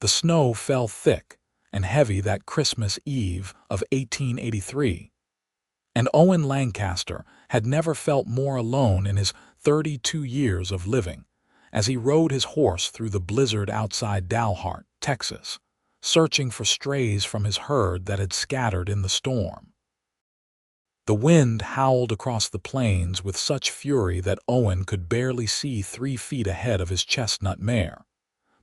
The snow fell thick and heavy that Christmas Eve of 1883, and Owen Lancaster had never felt more alone in his 32 years of living as he rode his horse through the blizzard outside Dalhart, Texas, searching for strays from his herd that had scattered in the storm. The wind howled across the plains with such fury that Owen could barely see 3 feet ahead of his chestnut mare.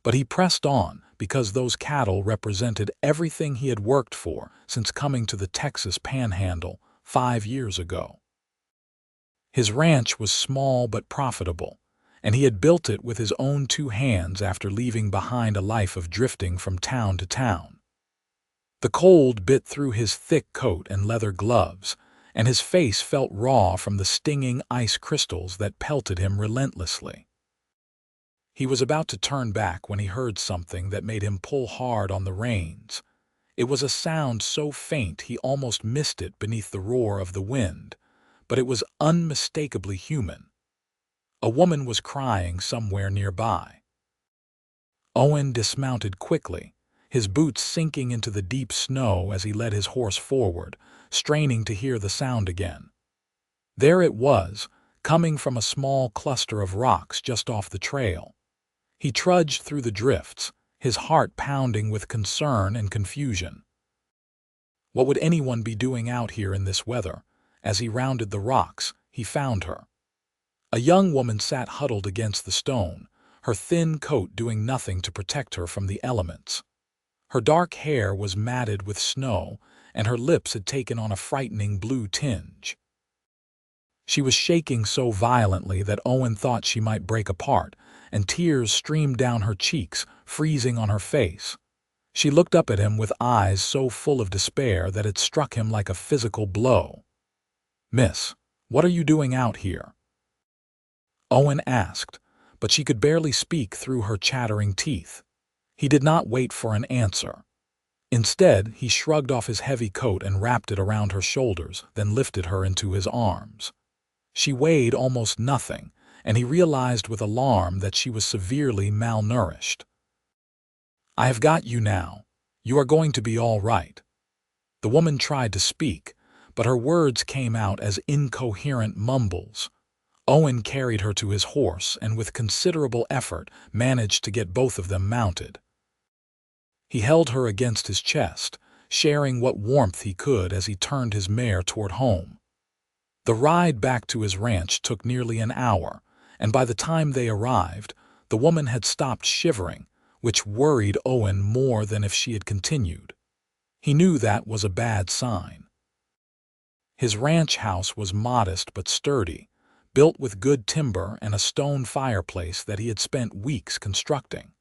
But he pressed on because those cattle represented everything he had worked for since coming to the Texas Panhandle 5 years ago. His ranch was small but profitable, and he had built it with his own 2 hands after leaving behind a life of drifting from town to town. The cold bit through his thick coat and leather gloves, and his face felt raw from the stinging ice crystals that pelted him relentlessly. He was about to turn back when he heard something that made him pull hard on the reins. It was a sound so faint he almost missed it beneath the roar of the wind, but it was unmistakably human. A woman was crying somewhere nearby. Owen dismounted quickly, his boots sinking into the deep snow as he led his horse forward, straining to hear the sound again. There it was, coming from a small cluster of rocks just off the trail. He trudged through the drifts, his heart pounding with concern and confusion. What would anyone be doing out here in this weather? As he rounded the rocks, he found her. A young woman sat huddled against the stone, her thin coat doing nothing to protect her from the elements. Her dark hair was matted with snow, and her lips had taken on a frightening blue tinge. She was shaking so violently that Owen thought she might break apart, and tears streamed down her cheeks, freezing on her face. She looked up at him with eyes so full of despair that it struck him like a physical blow. "Miss, what are you doing out here?" Owen asked, but she could barely speak through her chattering teeth. He did not wait for an answer. Instead, he shrugged off his heavy coat and wrapped it around her shoulders, then lifted her into his arms. She weighed almost nothing, and he realized with alarm that she was severely malnourished. "I have got you now. You are going to be all right." The woman tried to speak, but her words came out as incoherent mumbles. Owen carried her to his horse and with considerable effort managed to get both of them mounted. He held her against his chest, sharing what warmth he could as he turned his mare toward home. The ride back to his ranch took nearly an hour, and by the time they arrived, the woman had stopped shivering, which worried Owen more than if she had continued. He knew that was a bad sign. His ranch house was modest but sturdy, built with good timber and a stone fireplace that he had spent weeks constructing.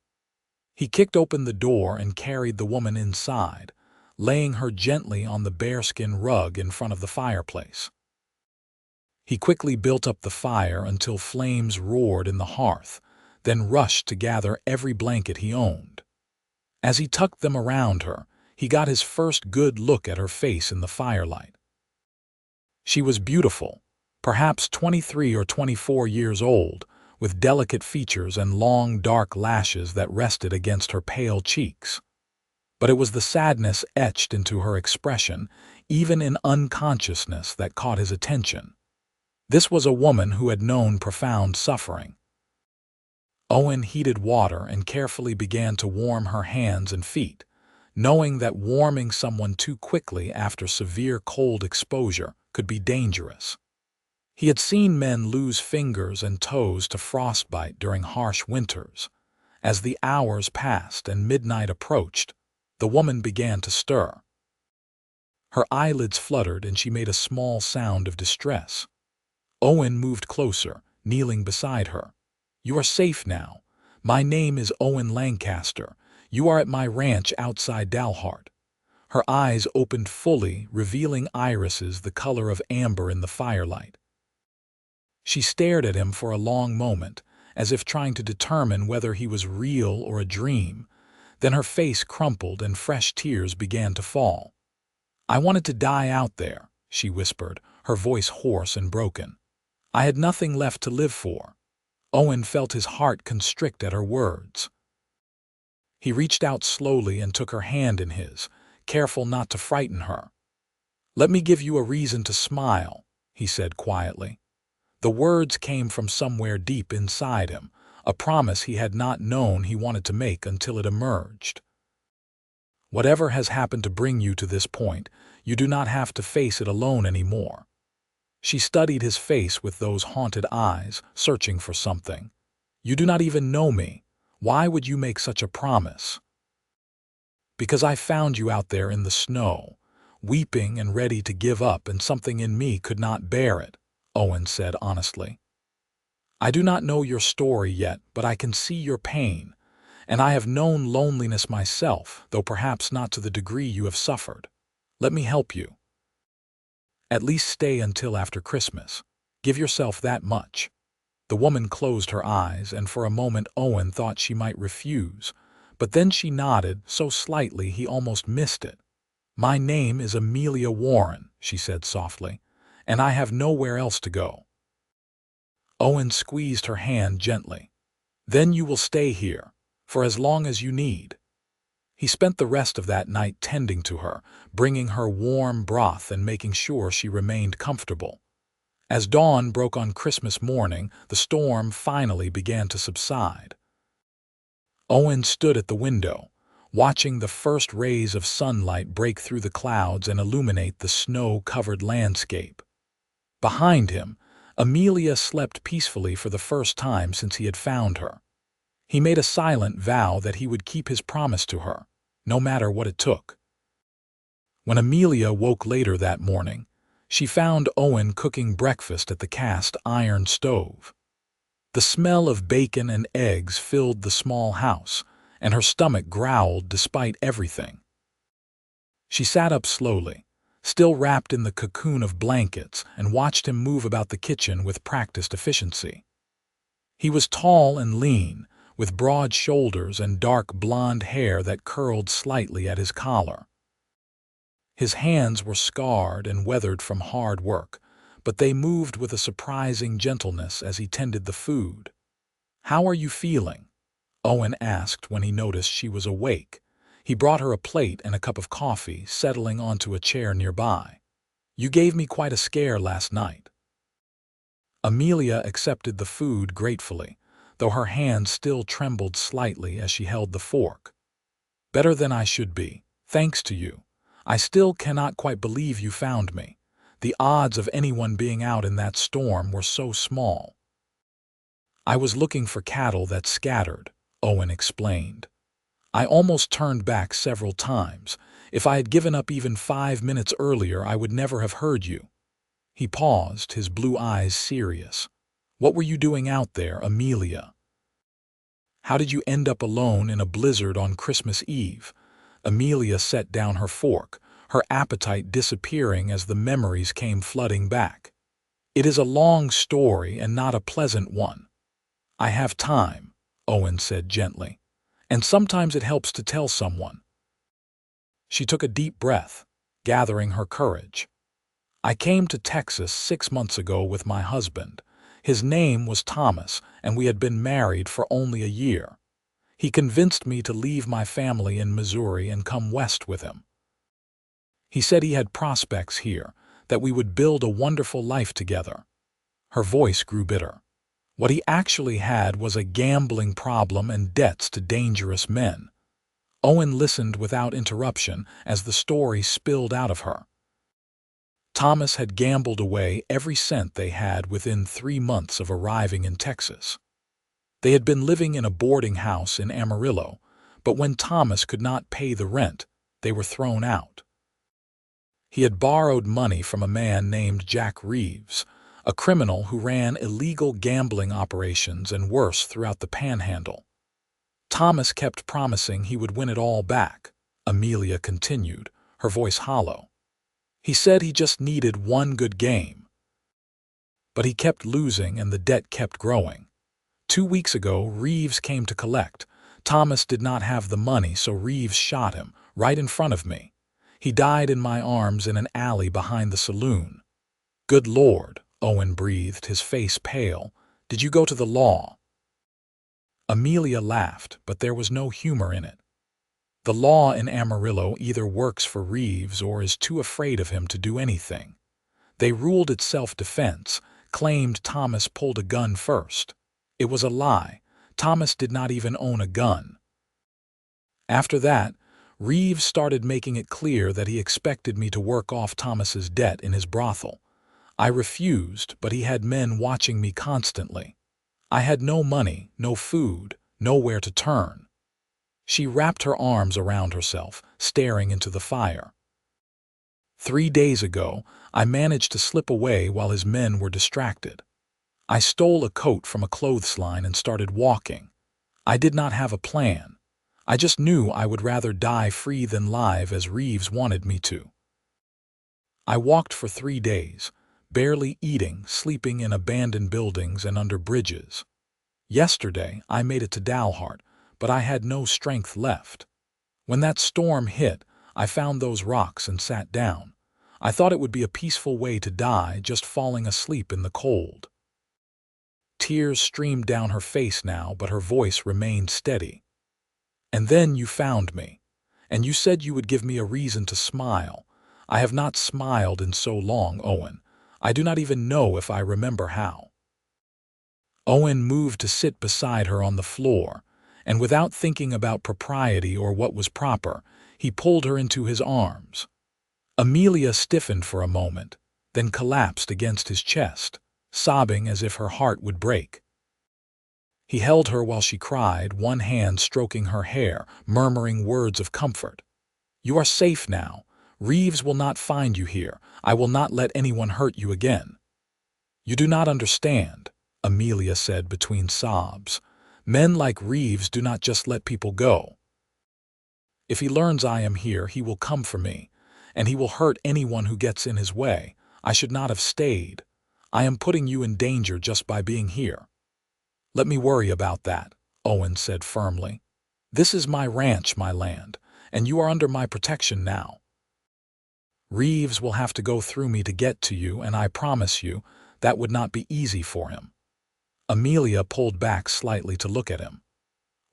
He kicked open the door and carried the woman inside, laying her gently on the bearskin rug in front of the fireplace. He quickly built up the fire until flames roared in the hearth, then rushed to gather every blanket he owned. As he tucked them around her, he got his first good look at her face in the firelight. She was beautiful, perhaps 23 or 24 years old, with delicate features and long, dark lashes that rested against her pale cheeks. But it was the sadness etched into her expression, even in unconsciousness, that caught his attention. This was a woman who had known profound suffering. Owen heated water and carefully began to warm her hands and feet, knowing that warming someone too quickly after severe cold exposure could be dangerous. He had seen men lose fingers and toes to frostbite during harsh winters. As the hours passed and midnight approached, the woman began to stir. Her eyelids fluttered and she made a small sound of distress. Owen moved closer, kneeling beside her. "You are safe now. My name is Owen Lancaster. You are at my ranch outside Dalhart." Her eyes opened fully, revealing irises the color of amber in the firelight. She stared at him for a long moment, as if trying to determine whether he was real or a dream. Then her face crumpled and fresh tears began to fall. "I wanted to die out there," she whispered, her voice hoarse and broken. "I had nothing left to live for." Owen felt his heart constrict at her words. He reached out slowly and took her hand in his, careful not to frighten her. "Let me give you a reason to smile," he said quietly. The words came from somewhere deep inside him, a promise he had not known he wanted to make until it emerged. "Whatever has happened to bring you to this point, you do not have to face it alone anymore." She studied his face with those haunted eyes, searching for something. "You do not even know me. Why would you make such a promise?" "Because I found you out there in the snow, weeping and ready to give up, and something in me could not bear it," Owen said honestly. "I do not know your story yet, but I can see your pain, and I have known loneliness myself, though perhaps not to the degree you have suffered. Let me help you. At least stay until after Christmas. Give yourself that much." The woman closed her eyes, and for a moment Owen thought she might refuse, but then she nodded so slightly he almost missed it. "My name is Amelia Warren," she said softly, "and I have nowhere else to go." Owen squeezed her hand gently. "Then you will stay here, for as long as you need." He spent the rest of that night tending to her, bringing her warm broth and making sure she remained comfortable. As dawn broke on Christmas morning, the storm finally began to subside. Owen stood at the window, watching the first rays of sunlight break through the clouds and illuminate the snow-covered landscape. Behind him, Amelia slept peacefully for the first time since he had found her. He made a silent vow that he would keep his promise to her, no matter what it took. When Amelia woke later that morning, she found Owen cooking breakfast at the cast-iron stove. The smell of bacon and eggs filled the small house, and her stomach growled despite everything. She sat up slowly, still wrapped in the cocoon of blankets, and watched him move about the kitchen with practiced efficiency. He was tall and lean, with broad shoulders and dark blonde hair that curled slightly at his collar. His hands were scarred and weathered from hard work, but they moved with a surprising gentleness as he tended the food. "How are you feeling?" Owen asked when he noticed she was awake. He brought her a plate and a cup of coffee, settling onto a chair nearby. "You gave me quite a scare last night." Amelia accepted the food gratefully, though her hand still trembled slightly as she held the fork. "Better than I should be, thanks to you. I still cannot quite believe you found me. The odds of anyone being out in that storm were so small." "I was looking for cattle that scattered," Owen explained. "I almost turned back several times. If I had given up even 5 minutes earlier, I would never have heard you." He paused, his blue eyes serious. "What were you doing out there, Amelia? How did you end up alone in a blizzard on Christmas Eve?" Amelia set down her fork, her appetite disappearing as the memories came flooding back. "It is a long story and not a pleasant one." "I have time," Owen said gently, "and sometimes it helps to tell someone." She took a deep breath, gathering her courage. "I came to Texas 6 months ago with my husband. His name was Thomas, and we had been married for only a year. He convinced me to leave my family in Missouri and come west with him. He said he had prospects here, that we would build a wonderful life together." Her voice grew bitter. "What he actually had was a gambling problem and debts to dangerous men." Owen listened without interruption as the story spilled out of her. Thomas had gambled away every cent they had within 3 months of arriving in Texas. They had been living in a boarding house in Amarillo, but when Thomas could not pay the rent, they were thrown out. He had borrowed money from a man named Jack Reeves, a criminal who ran illegal gambling operations and worse throughout the Panhandle. Thomas kept promising he would win it all back, Amelia continued, her voice hollow. He said he just needed one good game. But he kept losing and the debt kept growing. 2 weeks ago, Reeves came to collect. Thomas did not have the money, so Reeves shot him, right in front of me. He died in my arms in an alley behind the saloon. "Good Lord," Owen breathed, his face pale. "Did you go to the law?" Amelia laughed, but there was no humor in it. The law in Amarillo either works for Reeves or is too afraid of him to do anything. They ruled it self-defense, claimed Thomas pulled a gun first. It was a lie. Thomas did not even own a gun. After that, Reeves started making it clear that he expected me to work off Thomas's debt in his brothel. I refused, but he had men watching me constantly. I had no money, no food, nowhere to turn. She wrapped her arms around herself, staring into the fire. 3 days ago, I managed to slip away while his men were distracted. I stole a coat from a clothesline and started walking. I did not have a plan. I just knew I would rather die free than live as Reeves wanted me to. I walked for 3 days, barely eating, sleeping in abandoned buildings and under bridges. Yesterday, I made it to Dalhart, but I had no strength left. When that storm hit, I found those rocks and sat down. I thought it would be a peaceful way to die, just falling asleep in the cold. Tears streamed down her face now, but her voice remained steady. And then you found me, and you said you would give me a reason to smile. I have not smiled in so long, Owen. I do not even know if I remember how. Owen moved to sit beside her on the floor, and without thinking about propriety or what was proper, he pulled her into his arms. Amelia stiffened for a moment, then collapsed against his chest, sobbing as if her heart would break. He held her while she cried, one hand stroking her hair, murmuring words of comfort. "You are safe now. Reeves will not find you here. I will not let anyone hurt you again." "You do not understand," Amelia said between sobs. "Men like Reeves do not just let people go. If he learns I am here, he will come for me, and he will hurt anyone who gets in his way. I should not have stayed. I am putting you in danger just by being here." "Let me worry about that," Owen said firmly. "This is my ranch, my land, and you are under my protection now. Reeves will have to go through me to get to you, and I promise you that would not be easy for him." Amelia pulled back slightly to look at him.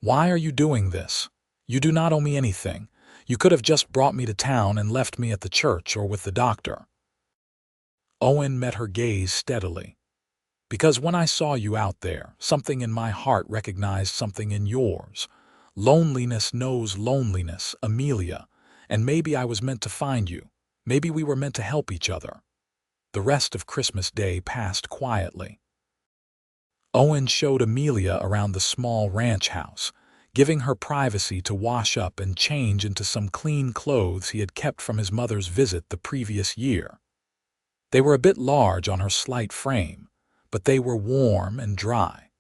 "Why are you doing this? You do not owe me anything. You could have just brought me to town and left me at the church or with the doctor." Owen met her gaze steadily. "Because when I saw you out there, something in my heart recognized something in yours. Loneliness knows loneliness, Amelia, and maybe I was meant to find you. Maybe we were meant to help each other." The rest of Christmas Day passed quietly. Owen showed Amelia around the small ranch house, giving her privacy to wash up and change into some clean clothes he had kept from his mother's visit the previous year. They were a bit large on her slight frame, but they were warm and dry.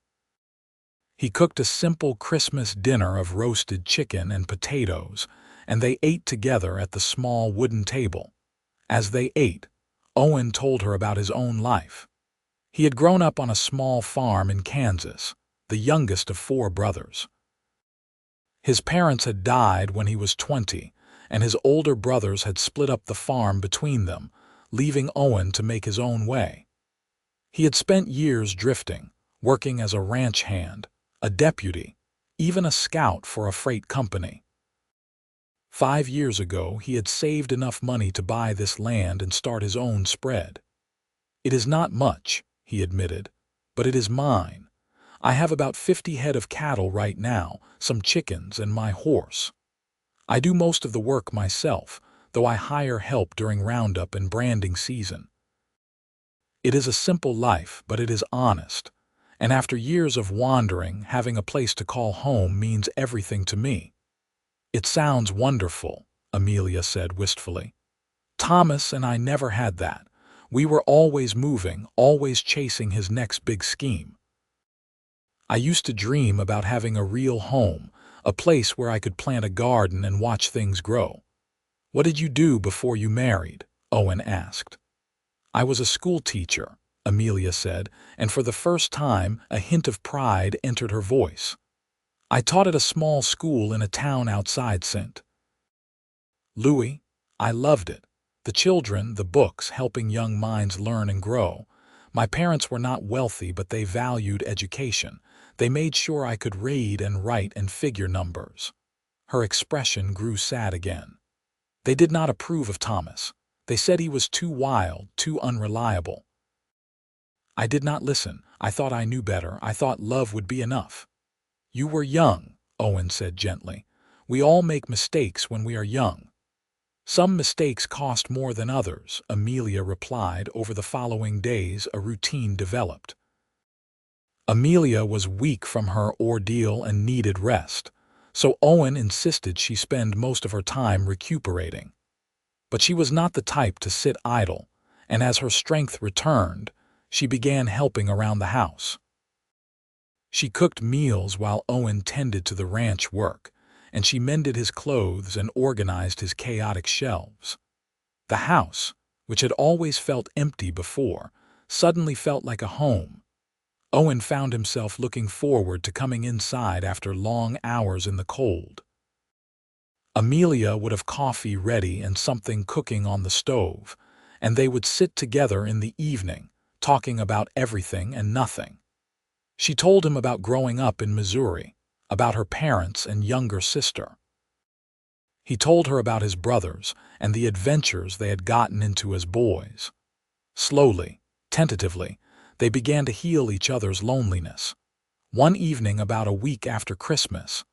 He cooked a simple Christmas dinner of roasted chicken and potatoes, and they ate together at the small wooden table. As they ate, Owen told her about his own life. He had grown up on a small farm in Kansas, the youngest of 4 brothers. His parents had died when he was 20, and his older brothers had split up the farm between them, leaving Owen to make his own way. He had spent years drifting, working as a ranch hand, a deputy, even a scout for a freight company. 5 years ago, he had saved enough money to buy this land and start his own spread. "It is not much," he admitted, "but it is mine. I have about 50 head of cattle right now, some chickens, and my horse. I do most of the work myself, though I hire help during roundup and branding season. It is a simple life, but it is honest, and after years of wandering, having a place to call home means everything to me." "It sounds wonderful," Amelia said wistfully. "Thomas and I never had that. We were always moving, always chasing his next big scheme. I used to dream about having a real home, a place where I could plant a garden and watch things grow." "What did you do before you married?" Owen asked. "I was a school teacher," Amelia said, and for the first time a hint of pride entered her voice. "I taught at a small school in a town outside St. Louis. I loved it. The children, the books, helping young minds learn and grow. My parents were not wealthy, but they valued education. They made sure I could read and write and figure numbers. Her expression grew sad again. They did not approve of Thomas. They said he was too wild, too unreliable. I did not listen. I thought I knew better. I thought love would be enough. You were young, Owen said gently. We all make mistakes when we are young. Some mistakes cost more than others, Amelia replied. Over the following days, a routine developed. Amelia was weak from her ordeal and needed rest, so Owen insisted she spend most of her time recuperating. But she was not the type to sit idle, and as her strength returned, she began helping around the house. She cooked meals while Owen tended to the ranch work, and she mended his clothes and organized his chaotic shelves. The house, which had always felt empty before, suddenly felt like a home. Owen found himself looking forward to coming inside after long hours in the cold. Amelia would have coffee ready and something cooking on the stove, and they would sit together in the evening, talking about everything and nothing. She told him about growing up in Missouri, about her parents and younger sister. He told her about his brothers and the adventures they had gotten into as boys. Slowly, tentatively, they began to heal each other's loneliness. One evening about a week after Christmas,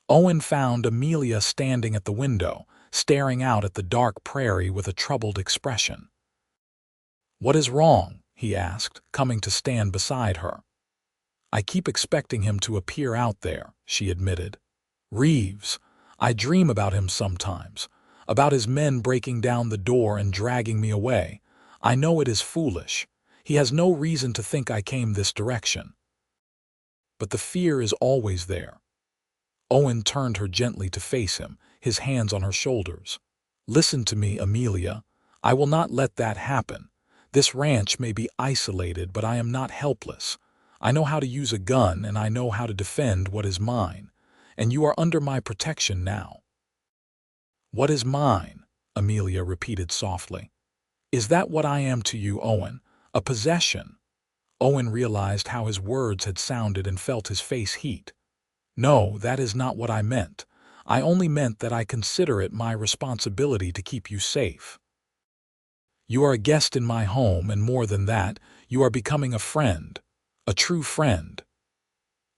Owen found Amelia standing at the window, staring out at the dark prairie with a troubled expression. "What is wrong?" he asked, coming to stand beside her. "I keep expecting him to appear out there," she admitted. "Reeves. I dream about him sometimes, about his men breaking down the door and dragging me away. I know it is foolish. He has no reason to think I came this direction. But the fear is always there." Owen turned her gently to face him, his hands on her shoulders. "Listen to me, Amelia. I will not let that happen. This ranch may be isolated, but I am not helpless. I know how to use a gun, and I know how to defend what is mine. And you are under my protection now." "What is mine?" Amelia repeated softly. "Is that what I am to you, Owen? A possession?" Owen realized how his words had sounded and felt his face heat. "No, that is not what I meant. I only meant that I consider it my responsibility to keep you safe. You are a guest in my home, and more than that, you are becoming a friend, a true friend."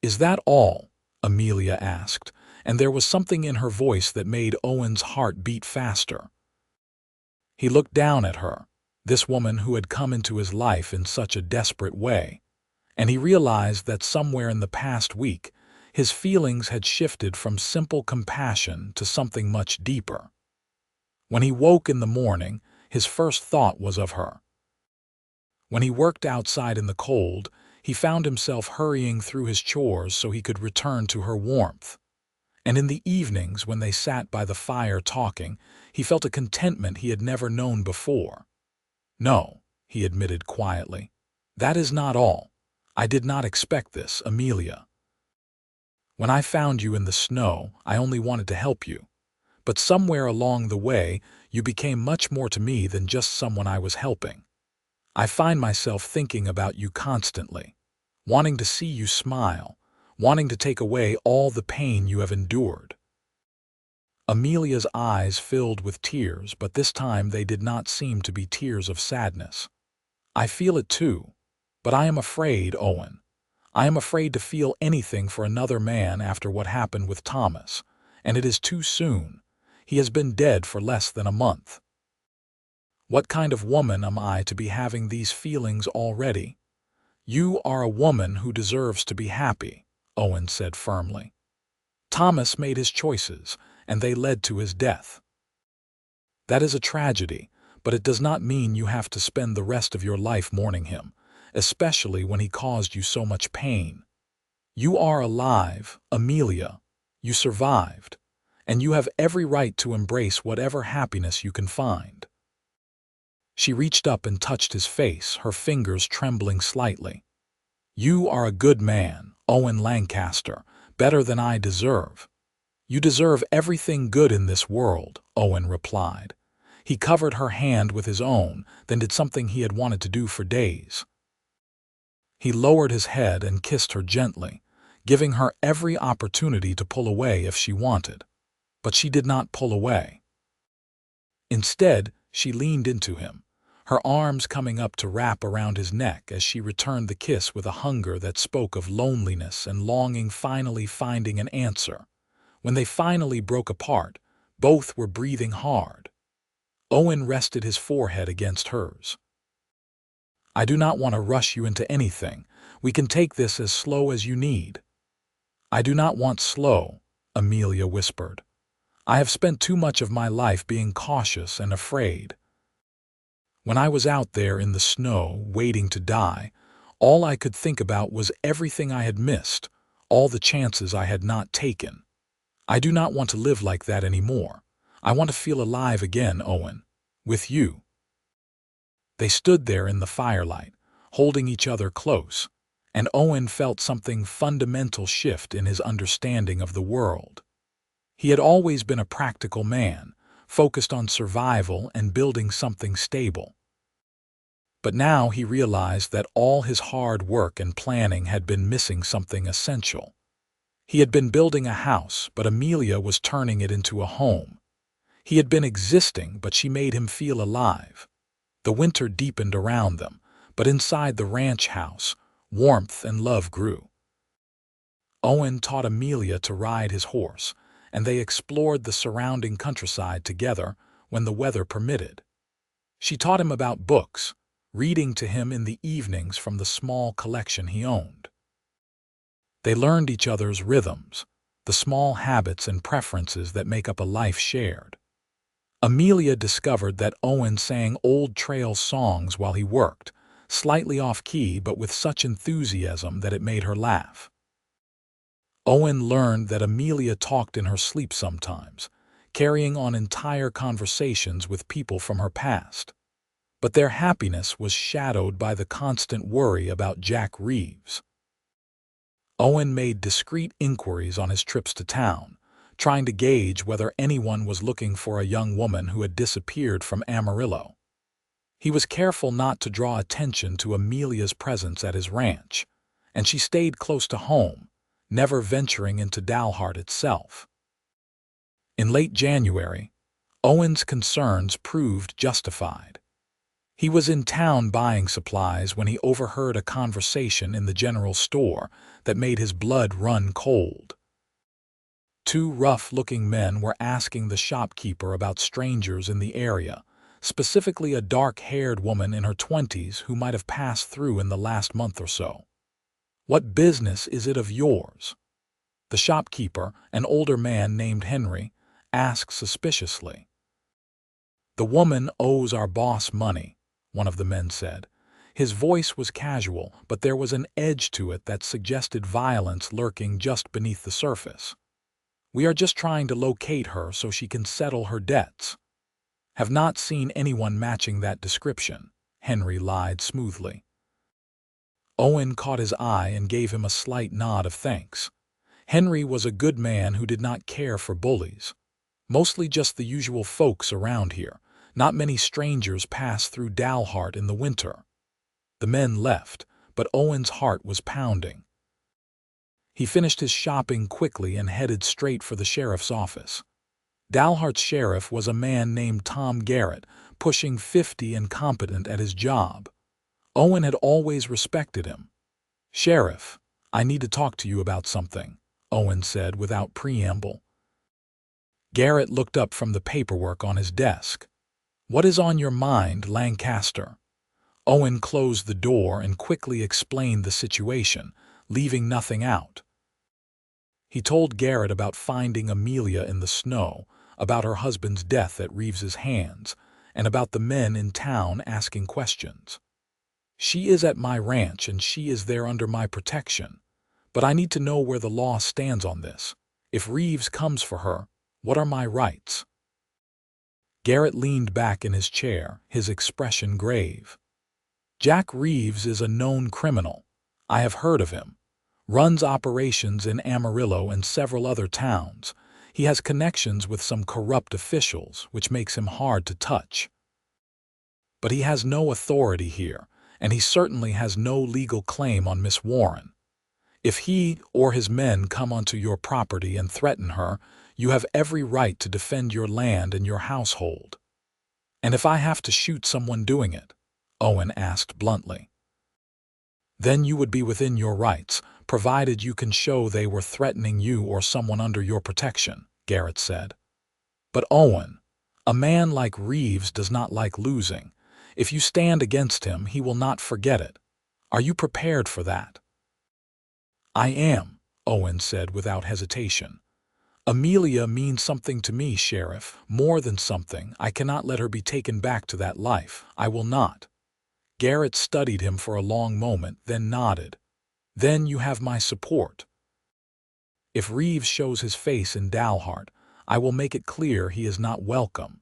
"Is that all?" Amelia asked, and there was something in her voice that made Owen's heart beat faster. He looked down at her, this woman who had come into his life in such a desperate way, and he realized that somewhere in the past week, his feelings had shifted from simple compassion to something much deeper. When he woke in the morning, his first thought was of her. When he worked outside in the cold, he found himself hurrying through his chores so he could return to her warmth. And in the evenings, when they sat by the fire talking, he felt a contentment he had never known before. "No," he admitted quietly. "That is not all. I did not expect this, Amelia. When I found you in the snow, I only wanted to help you. But somewhere along the way, you became much more to me than just someone I was helping. I find myself thinking about you constantly, wanting to see you smile, wanting to take away all the pain you have endured." Amelia's eyes filled with tears, but this time they did not seem to be tears of sadness. "I feel it too, but I am afraid, Owen. I am afraid to feel anything for another man after what happened with Thomas, and it is too soon. He has been dead for less than a month. What kind of woman am I to be having these feelings already?" "You are a woman who deserves to be happy," Owen said firmly. "Thomas made his choices, and they led to his death. That is a tragedy, but it does not mean you have to spend the rest of your life mourning him, especially when he caused you so much pain. You are alive, Amelia. You survived, and you have every right to embrace whatever happiness you can find." She reached up and touched his face, her fingers trembling slightly. "You are a good man, Owen Lancaster, better than I deserve." "You deserve everything good in this world," Owen replied. He covered her hand with his own, then did something he had wanted to do for days. He lowered his head and kissed her gently, giving her every opportunity to pull away if she wanted. but she did not pull away. Instead, she leaned into him, her arms coming up to wrap around his neck as she returned the kiss with a hunger that spoke of loneliness and longing, finally finding an answer. When they finally broke apart, both were breathing hard. Owen rested his forehead against hers. "I do not want to rush you into anything. We can take this as slow as you need." "I do not want slow," Amelia whispered. "I have spent too much of my life being cautious and afraid. When I was out there in the snow, waiting to die, all I could think about was everything I had missed, all the chances I had not taken. I do not want to live like that anymore. I want to feel alive again, Owen. With you." They stood there in the firelight, holding each other close, and Owen felt something fundamental shift in his understanding of the world. He had always been a practical man, focused on survival and building something stable. But now he realized that all his hard work and planning had been missing something essential. He had been building a house, but Amelia was turning it into a home. He had been existing, but she made him feel alive. The winter deepened around them, but inside the ranch house, warmth and love grew. Owen taught Amelia to ride his horse, and they explored the surrounding countryside together when the weather permitted. She taught him about books, reading to him in the evenings from the small collection he owned. They learned each other's rhythms, the small habits and preferences that make up a life shared. Amelia discovered that Owen sang old trail songs while he worked, slightly off-key but with such enthusiasm that it made her laugh. Owen learned that Amelia talked in her sleep sometimes, carrying on entire conversations with people from her past. But their happiness was shadowed by the constant worry about Jack Reeves. Owen made discreet inquiries on his trips to town, trying to gauge whether anyone was looking for a young woman who had disappeared from Amarillo. He was careful not to draw attention to Amelia's presence at his ranch, and she stayed close to home, never venturing into Dalhart itself. In late January, Owen's concerns proved justified. He was in town buying supplies when he overheard a conversation in the general store that made his blood run cold. Two rough-looking men were asking the shopkeeper about strangers in the area, specifically a dark-haired woman in her 20s who might have passed through in the last month or so. "What business is it of yours?" the shopkeeper, an older man named Henry, asked suspiciously. "The woman owes our boss money," one of the men said. His voice was casual, but there was an edge to it that suggested violence lurking just beneath the surface. "We are just trying to locate her so she can settle her debts." "Have not seen anyone matching that description," Henry lied smoothly. Owen caught his eye and gave him a slight nod of thanks. Henry was a good man who did not care for bullies. Mostly just the usual folks around here. Not many strangers pass through Dalhart in the winter. The men left, but Owen's heart was pounding. He finished his shopping quickly and headed straight for the sheriff's office. Dalhart's sheriff was a man named Tom Garrett, pushing 50 and competent at his job. Owen had always respected him. "Sheriff, I need to talk to you about something," Owen said without preamble. Garrett looked up from the paperwork on his desk. "What is on your mind, Lancaster?" Owen closed the door and quickly explained the situation, leaving nothing out. He told Garrett about finding Amelia in the snow, about her husband's death at Reeves's hands, and about the men in town asking questions. "She is at my ranch and she is there under my protection. But I need to know where the law stands on this. If Reeves comes for her, what are my rights?" Garrett leaned back in his chair, his expression grave. "Jack Reeves is a known criminal. I have heard of him. Runs operations in Amarillo and several other towns. He has connections with some corrupt officials, which makes him hard to touch. But he has no authority here, and he certainly has no legal claim on Miss Warren. If he or his men come onto your property and threaten her, You have every right to defend your land and your household. And if I have to shoot someone doing it, Owen asked bluntly. Then you would be within your rights, provided you can show they were threatening you or someone under your protection, Garrett said. But Owen, a man like Reeves does not like losing. If you stand against him, he will not forget it. Are you prepared for that? I am, Owen said without hesitation. Amelia means something to me, Sheriff, more than something. I cannot let her be taken back to that life. I will not. Garrett studied him for a long moment, then nodded. Then you have my support. If Reeves shows his face in Dalhart, I will make it clear he is not welcome.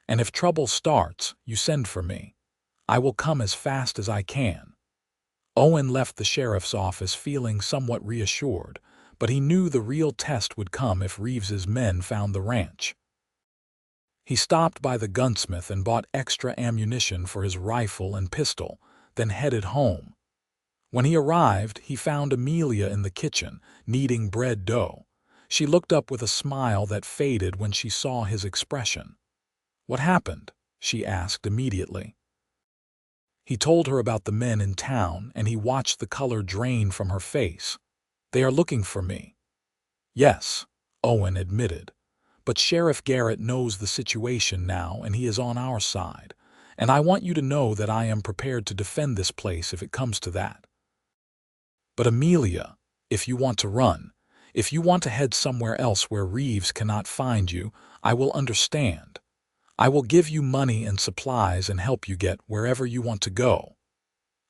And if trouble starts, you send for me. I will come as fast as I can. Owen left the sheriff's office feeling somewhat reassured, but he knew the real test would come if Reeves's men found the ranch. He stopped by the gunsmith and bought extra ammunition for his rifle and pistol, then headed home. When he arrived, he found Amelia in the kitchen, kneading bread dough. She looked up with a smile that faded when she saw his expression. "What happened?" she asked immediately. He told her about the men in town, and he watched the color drain from her face. "They are looking for me." "Yes," Owen admitted. "But Sheriff Garrett knows the situation now, and he is on our side. And I want you to know that I am prepared to defend this place if it comes to that. But Amelia, if you want to run, if you want to head somewhere else where Reeves cannot find you, I will understand. I will give you money and supplies and help you get wherever you want to go."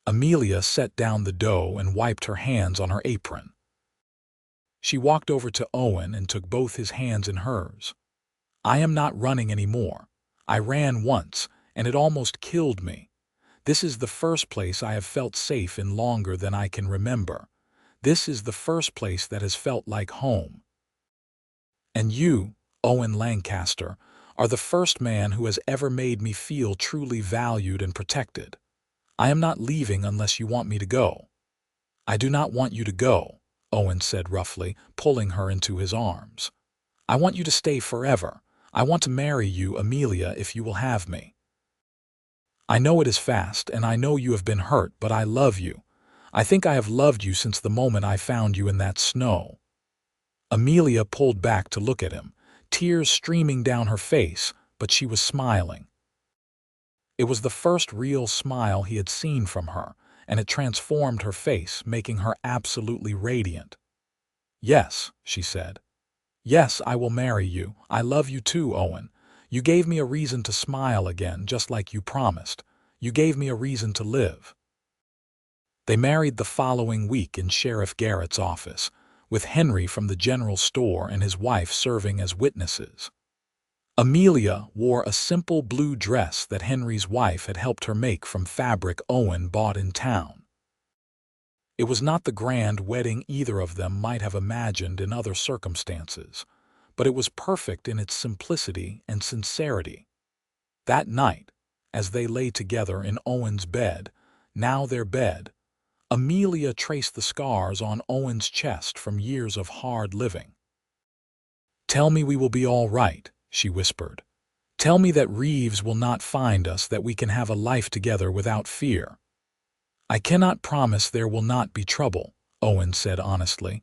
Amelia set down the dough and wiped her hands on her apron. She walked over to Owen and took both his hands in hers. "I am not running anymore. I ran once, and it almost killed me. This is the first place I have felt safe in longer than I can remember. This is the first place that has felt like home. And you, Owen Lancaster, are the first man who has ever made me feel truly valued and protected. I am not leaving unless you want me to go." "I do not want you to go," Owen said roughly, pulling her into his arms. "I want you to stay forever. I want to marry you, Amelia, if you will have me. I know it is fast, and I know you have been hurt, but I love you. I think I have loved you since the moment I found you in that snow." Amelia pulled back to look at him, tears streaming down her face, but she was smiling. It was the first real smile he had seen from her, and it transformed her face, making her absolutely radiant. "Yes," she said. "Yes, I will marry you. I love you too, Owen. You gave me a reason to smile again, just like you promised. You gave me a reason to live." They married the following week in Sheriff Garrett's office, with Henry from the general store and his wife serving as witnesses. Amelia wore a simple blue dress that Henry's wife had helped her make from fabric Owen bought in town. It was not the grand wedding either of them might have imagined in other circumstances, but it was perfect in its simplicity and sincerity. That night, as they lay together in Owen's bed, now their bed, Amelia traced the scars on Owen's chest from years of hard living. "Tell me we will be all right," she whispered. "Tell me that Reeves will not find us, that we can have a life together without fear." "I cannot promise there will not be trouble," Owen said honestly,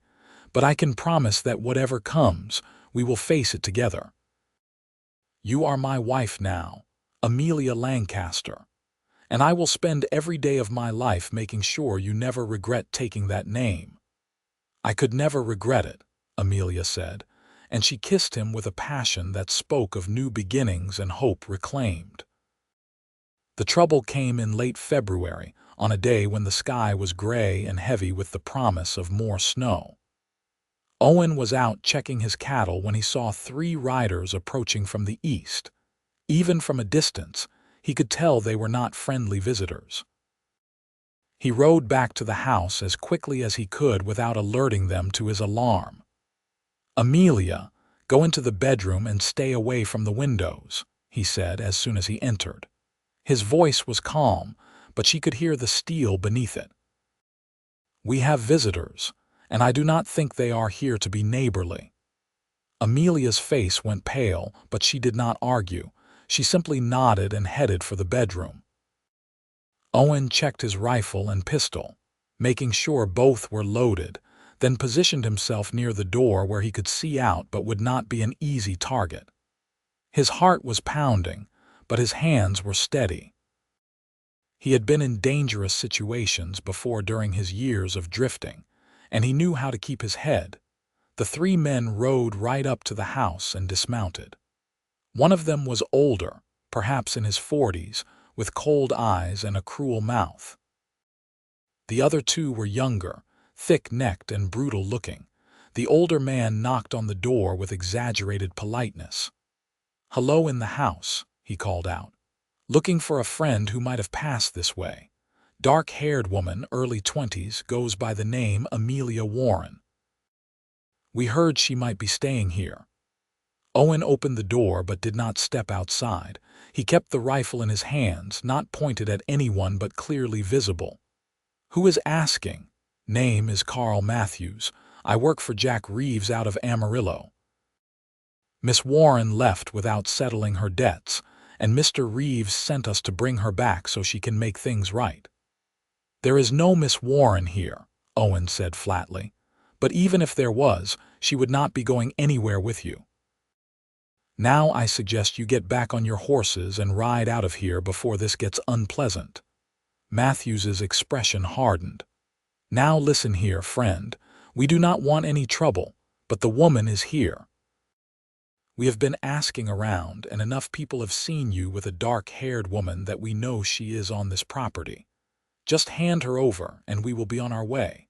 "but I can promise that whatever comes, we will face it together. You are my wife now, Amelia Lancaster, and I will spend every day of my life making sure you never regret taking that name." "I could never regret it," Amelia said, and she kissed him with a passion that spoke of new beginnings and hope reclaimed. The trouble came in late February, on a day when the sky was gray and heavy with the promise of more snow. Owen was out checking his cattle when he saw 3 riders approaching from the east. Even from a distance, he could tell they were not friendly visitors. He rode back to the house as quickly as he could without alerting them to his alarm. "Amelia, go into the bedroom and stay away from the windows," he said as soon as he entered. His voice was calm, but she could hear the steel beneath it. "We have visitors, and I do not think they are here to be neighborly." Amelia's face went pale, but she did not argue. She simply nodded and headed for the bedroom. Owen checked his rifle and pistol, making sure both were loaded, then positioned himself near the door where he could see out but would not be an easy target. His heart was pounding, but his hands were steady. He had been in dangerous situations before during his years of drifting, and he knew how to keep his head. The three men rode right up to the house and dismounted. One of them was older, perhaps in his 40s, with cold eyes and a cruel mouth. The other two were younger, thick-necked and brutal-looking. The older man knocked on the door with exaggerated politeness. "Hello in the house," he called out. "Looking for a friend who might have passed this way. Dark-haired woman, early 20s, goes by the name Amelia Warren. We heard she might be staying here." Owen opened the door but did not step outside. He kept the rifle in his hands, not pointed at anyone but clearly visible. "Who is asking?" "Name is Carl Matthews. I work for Jack Reeves out of Amarillo. Miss Warren left without settling her debts, and Mr. Reeves sent us to bring her back so she can make things right." "There is no Miss Warren here," Owen said flatly. "But even if there was, she would not be going anywhere with you. Now I suggest you get back on your horses and ride out of here before this gets unpleasant." Matthews's expression hardened. "Now listen here, friend. We do not want any trouble, but the woman is here. We have been asking around, and enough people have seen you with a dark-haired woman that we know she is on this property. Just hand her over, and we will be on our way."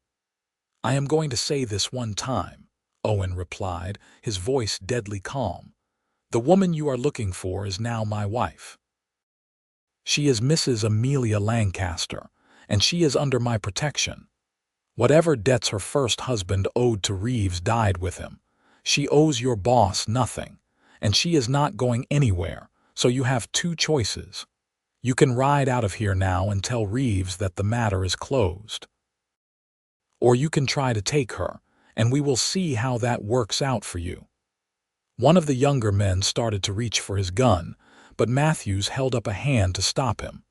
"I am going to say this one time," Owen replied, his voice deadly calm. "The woman you are looking for is now my wife. She is Mrs. Amelia Lancaster, and she is under my protection. Whatever debts her first husband owed to Reeves died with him. She owes your boss nothing, and she is not going anywhere, so you have two choices. You can ride out of here now and tell Reeves that the matter is closed. Or you can try to take her, and we will see how that works out for you." One of the younger men started to reach for his gun, but Matthews held up a hand to stop him.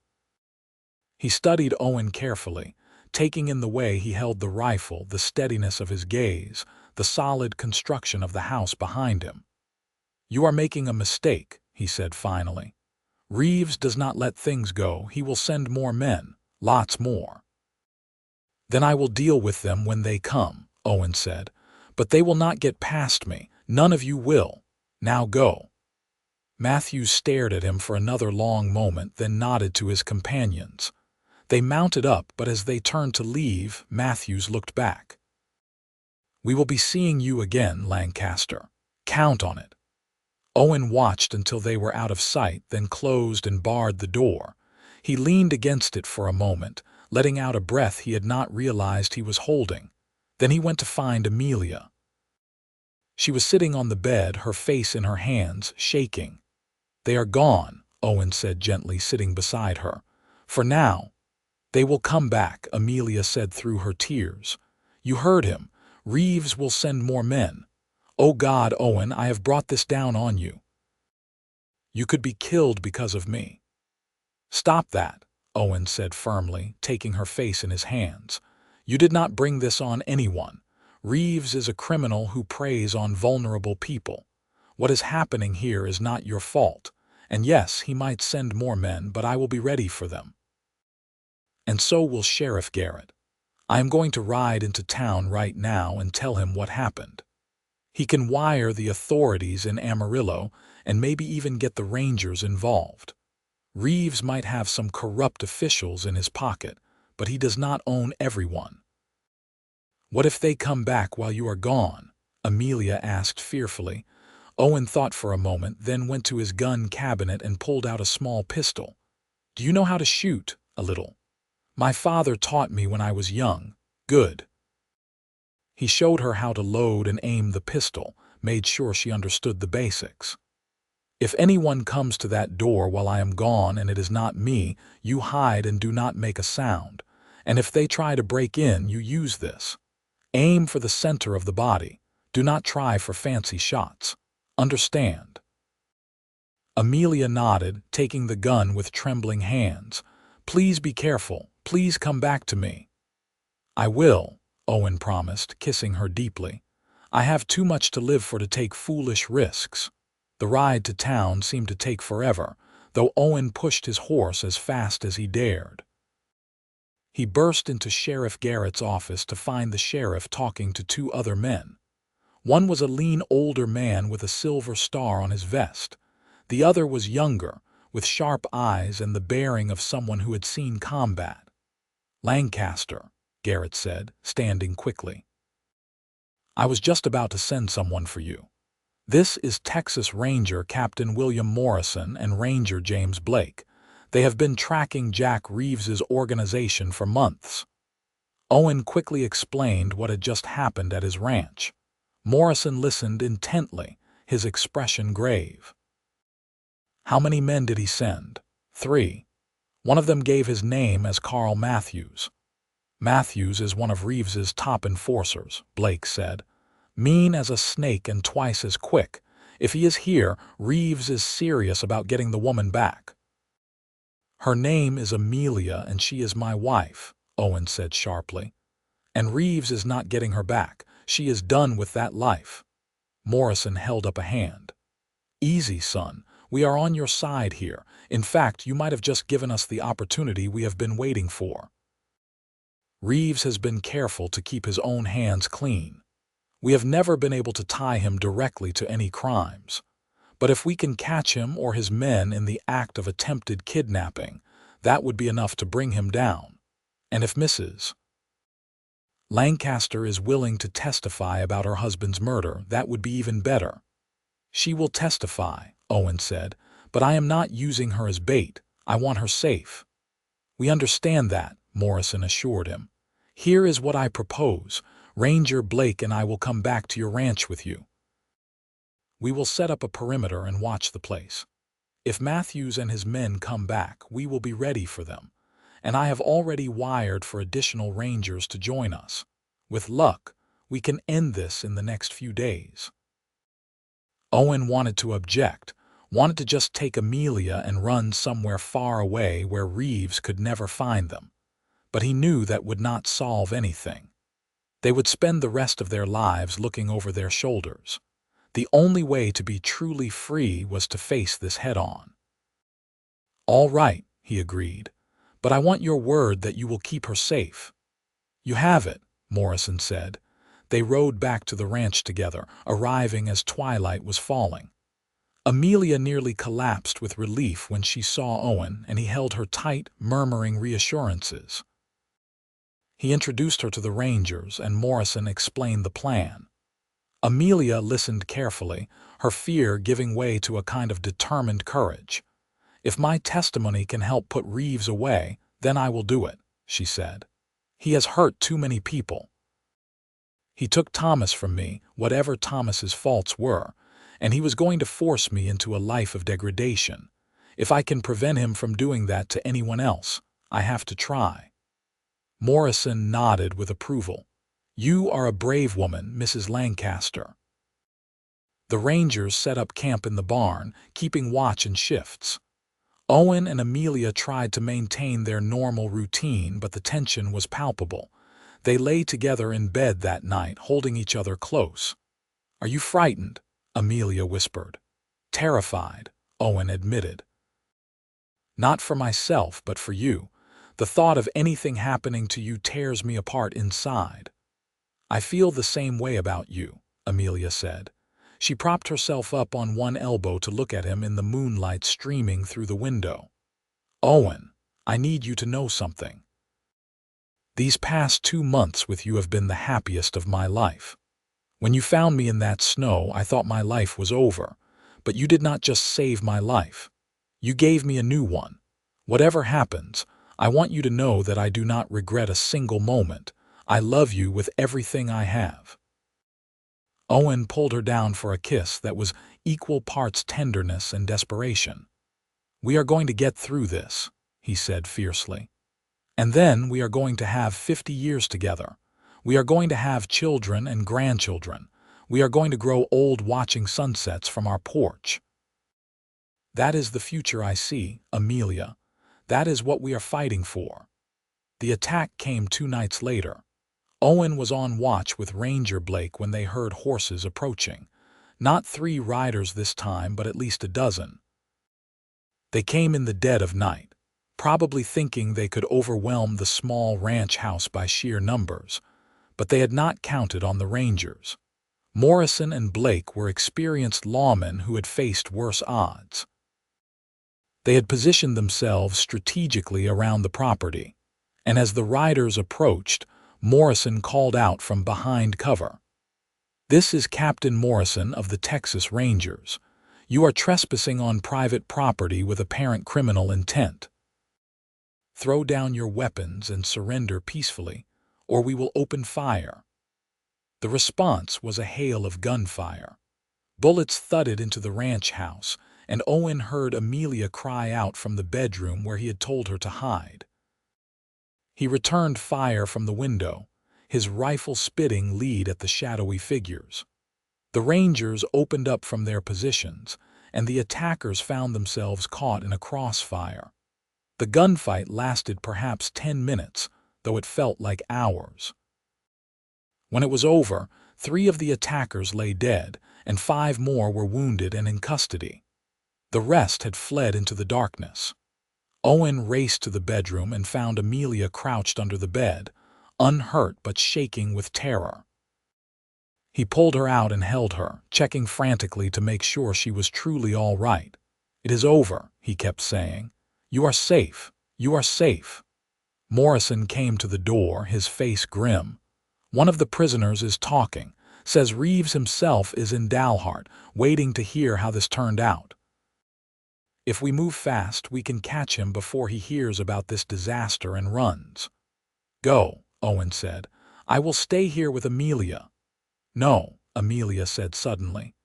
He studied Owen carefully, taking in the way he held the rifle, the steadiness of his gaze, the solid construction of the house behind him. "You are making a mistake," he said finally. "Reeves does not let things go. He will send more men, lots more." "Then I will deal with them when they come," Owen said. "But they will not get past me. None of you will. Now go." Matthews stared at him for another long moment, then nodded to his companions. They mounted up, but as they turned to leave, Matthews looked back. "We will be seeing you again, Lancaster. Count on it." Owen watched until they were out of sight, then closed and barred the door. He leaned against it for a moment, letting out a breath he had not realized he was holding. Then he went to find Amelia. She was sitting on the bed, her face in her hands, shaking. "They are gone," Owen said gently, sitting beside her. "For now. They will come back," Amelia said through her tears. "You heard him. Reeves will send more men. Oh God, Owen, I have brought this down on you. You could be killed because of me." "Stop that," Owen said firmly, taking her face in his hands. "You did not bring this on anyone. Reeves is a criminal who preys on vulnerable people. What is happening here is not your fault. And yes, he might send more men, but I will be ready for them. And so will Sheriff Garrett. I am going to ride into town right now and tell him what happened. He can wire the authorities in Amarillo and maybe even get the Rangers involved. Reeves might have some corrupt officials in his pocket, but he does not own everyone." "What if they come back while you are gone?" Amelia asked fearfully. Owen thought for a moment, then went to his gun cabinet and pulled out a small pistol. "Do you know how to shoot?" "A little. My father taught me when I was young." "Good." He showed her how to load and aim the pistol, made sure she understood the basics. "If anyone comes to that door while I am gone and it is not me, you hide and do not make a sound. And if they try to break in, you use this. Aim for the center of the body. Do not try for fancy shots. Understand?" Amelia nodded, taking the gun with trembling hands. "Please be careful. Please come back to me." "I will," Owen promised, kissing her deeply. "I have too much to live for to take foolish risks." The ride to town seemed to take forever, though Owen pushed his horse as fast as he dared. He burst into Sheriff Garrett's office to find the sheriff talking to two other men. One was a lean older man with a silver star on his vest. The other was younger, with sharp eyes and the bearing of someone who had seen combat. "Lancaster," Garrett said, standing quickly. "I was just about to send someone for you. This is Texas Ranger Captain William Morrison and Ranger James Blake. They have been tracking Jack Reeves's organization for months." Owen quickly explained what had just happened at his ranch. Morrison listened intently, his expression grave. "How many men did he send?" "3. One of them gave his name as Carl Matthews." "Matthews is one of Reeves's top enforcers," Blake said. "Mean as a snake and twice as quick. If he is here, Reeves is serious about getting the woman back." "Her name is Amelia and she is my wife," Owen said sharply. "And Reeves is not getting her back. She is done with that life." Morrison held up a hand. "Easy, son. We are on your side here. In fact, you might have just given us the opportunity we have been waiting for. Reeves has been careful to keep his own hands clean. We have never been able to tie him directly to any crimes. But if we can catch him or his men in the act of attempted kidnapping, that would be enough to bring him down. And if Mrs. Lancaster is willing to testify about her husband's murder, that would be even better." "She will testify," Owen said, "but I am not using her as bait. I want her safe." "We understand that," Morrison assured him. "Here is what I propose. Ranger Blake and I will come back to your ranch with you. We will set up a perimeter and watch the place. If Matthews and his men come back, we will be ready for them. And I have already wired for additional rangers to join us. With luck, we can end this in the next few days." Owen wanted to object, wanted to just take Amelia and run somewhere far away where Reeves could never find them. But he knew that would not solve anything. They would spend the rest of their lives looking over their shoulders. The only way to be truly free was to face this head-on. "All right," he agreed, "but I want your word that you will keep her safe." "You have it," Morrison said. They rode back to the ranch together, arriving as twilight was falling. Amelia nearly collapsed with relief when she saw Owen, and he held her tight, murmuring reassurances. He introduced her to the rangers, and Morrison explained the plan. Amelia listened carefully, her fear giving way to a kind of determined courage. "If my testimony can help put Reeves away, then I will do it," she said. "He has hurt too many people. He took Thomas from me, whatever Thomas's faults were, and he was going to force me into a life of degradation. If I can prevent him from doing that to anyone else, I have to try." Morrison nodded with approval. "You are a brave woman, Mrs. Lancaster." The rangers set up camp in the barn, keeping watch in shifts. Owen and Amelia tried to maintain their normal routine, but the tension was palpable. They lay together in bed that night, holding each other close. "Are you frightened?" Amelia whispered. "Terrified," Owen admitted. "Not for myself, but for you. The thought of anything happening to you tears me apart inside." "I feel the same way about you," Amelia said. She propped herself up on one elbow to look at him in the moonlight streaming through the window. "Owen, I need you to know something. These past 2 months with you have been the happiest of my life. When you found me in that snow, I thought my life was over. But you did not just save my life. You gave me a new one. Whatever happens, I want you to know that I do not regret a single moment. I love you with everything I have." Owen pulled her down for a kiss that was equal parts tenderness and desperation. "We are going to get through this," he said fiercely. "And then we are going to have 50 years together. We are going to have children and grandchildren. We are going to grow old watching sunsets from our porch. That is the future I see, Amelia. That is what we are fighting for. The attack came 2 nights later. Owen was on watch with Ranger Blake when they heard horses approaching. Not 3 riders this time, but at least a dozen. They came in the dead of night, probably thinking they could overwhelm the small ranch house by sheer numbers, but they had not counted on the Rangers. Morrison and Blake were experienced lawmen who had faced worse odds. They had positioned themselves strategically around the property, and as the riders approached, Morrison called out from behind cover. "This is Captain Morrison of the Texas Rangers. You are trespassing on private property with apparent criminal intent. Throw down your weapons and surrender peacefully, or we will open fire." The response was a hail of gunfire. Bullets thudded into the ranch house, and Owen heard Amelia cry out from the bedroom where he had told her to hide. He returned fire from the window, his rifle spitting lead at the shadowy figures. The Rangers opened up from their positions, and the attackers found themselves caught in a crossfire. The gunfight lasted perhaps 10 minutes, though it felt like hours. When it was over, 3 of the attackers lay dead, and 5 more were wounded and in custody. The rest had fled into the darkness. Owen raced to the bedroom and found Amelia crouched under the bed, unhurt but shaking with terror. He pulled her out and held her, checking frantically to make sure she was truly all right. "It is over," he kept saying. "You are safe. You are safe." Morrison came to the door, his face grim. "One of the prisoners is talking, says Reeves himself is in Dalhart, waiting to hear how this turned out. If we move fast, we can catch him before he hears about this disaster and runs." "Go," Owen said. "I will stay here with Amelia." "No," Amelia said suddenly.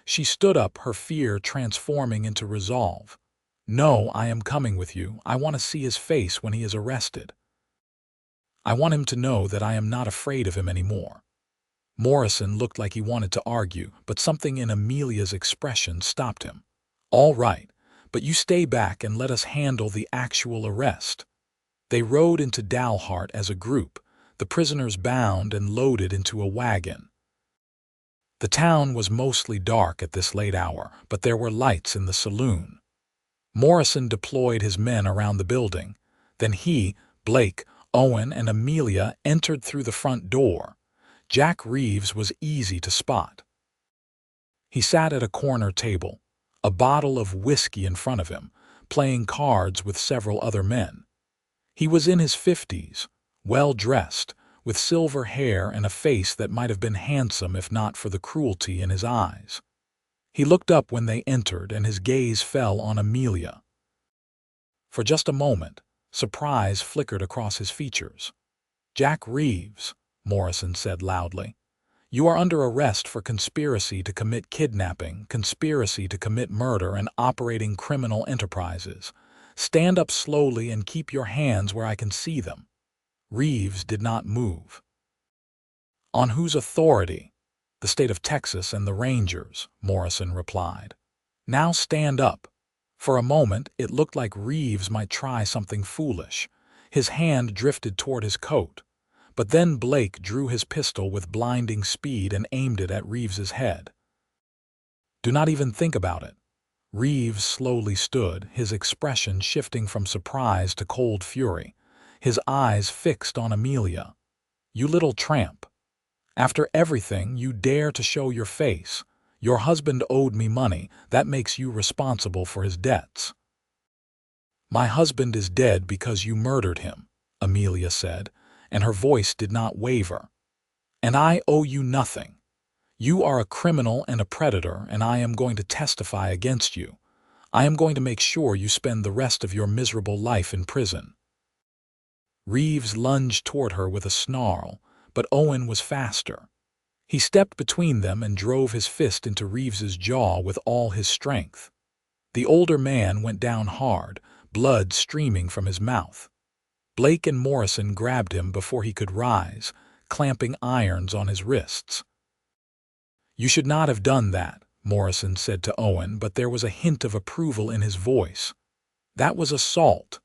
She stood up, her fear transforming into resolve. "No, I am coming with you. I want to see his face when he is arrested. I want him to know that I am not afraid of him anymore." Morrison looked like he wanted to argue, but something in Amelia's expression stopped him. "All right, but you stay back and let us handle the actual arrest." They rode into Dalhart as a group, the prisoners bound and loaded into a wagon. The town was mostly dark at this late hour, but there were lights in the saloon. Morrison deployed his men around the building. Then he, Blake, Owen, and Amelia entered through the front door. Jack Reeves was easy to spot. He sat at a corner table, a bottle of whiskey in front of him, playing cards with several other men. He was in his 50s, well-dressed, with silver hair and a face that might have been handsome if not for the cruelty in his eyes. He looked up when they entered, and his gaze fell on Amelia. For just a moment, surprise flickered across his features. "Jack Reeves," Morrison said loudly, "you are under arrest for conspiracy to commit kidnapping, conspiracy to commit murder, and operating criminal enterprises. Stand up slowly and keep your hands where I can see them." Reeves did not move. "On whose authority?" "The state of Texas and the Rangers," Morrison replied. "Now stand up." For a moment, it looked like Reeves might try something foolish. His hand drifted toward his coat. But then Blake drew his pistol with blinding speed and aimed it at Reeves's head. "Do not even think about it." Reeves slowly stood, his expression shifting from surprise to cold fury, his eyes fixed on Amelia. "You little tramp. After everything, you dare to show your face. Your husband owed me money. That makes you responsible for his debts." "My husband is dead because you murdered him," Amelia said, and her voice did not waver. "And I owe you nothing. You are a criminal and a predator, and I am going to testify against you. I am going to make sure you spend the rest of your miserable life in prison." Reeves lunged toward her with a snarl, but Owen was faster. He stepped between them and drove his fist into Reeves's jaw with all his strength. The older man went down hard, blood streaming from his mouth. Blake and Morrison grabbed him before he could rise, clamping irons on his wrists. "You should not have done that," Morrison said to Owen, but there was a hint of approval in his voice. "That was assault."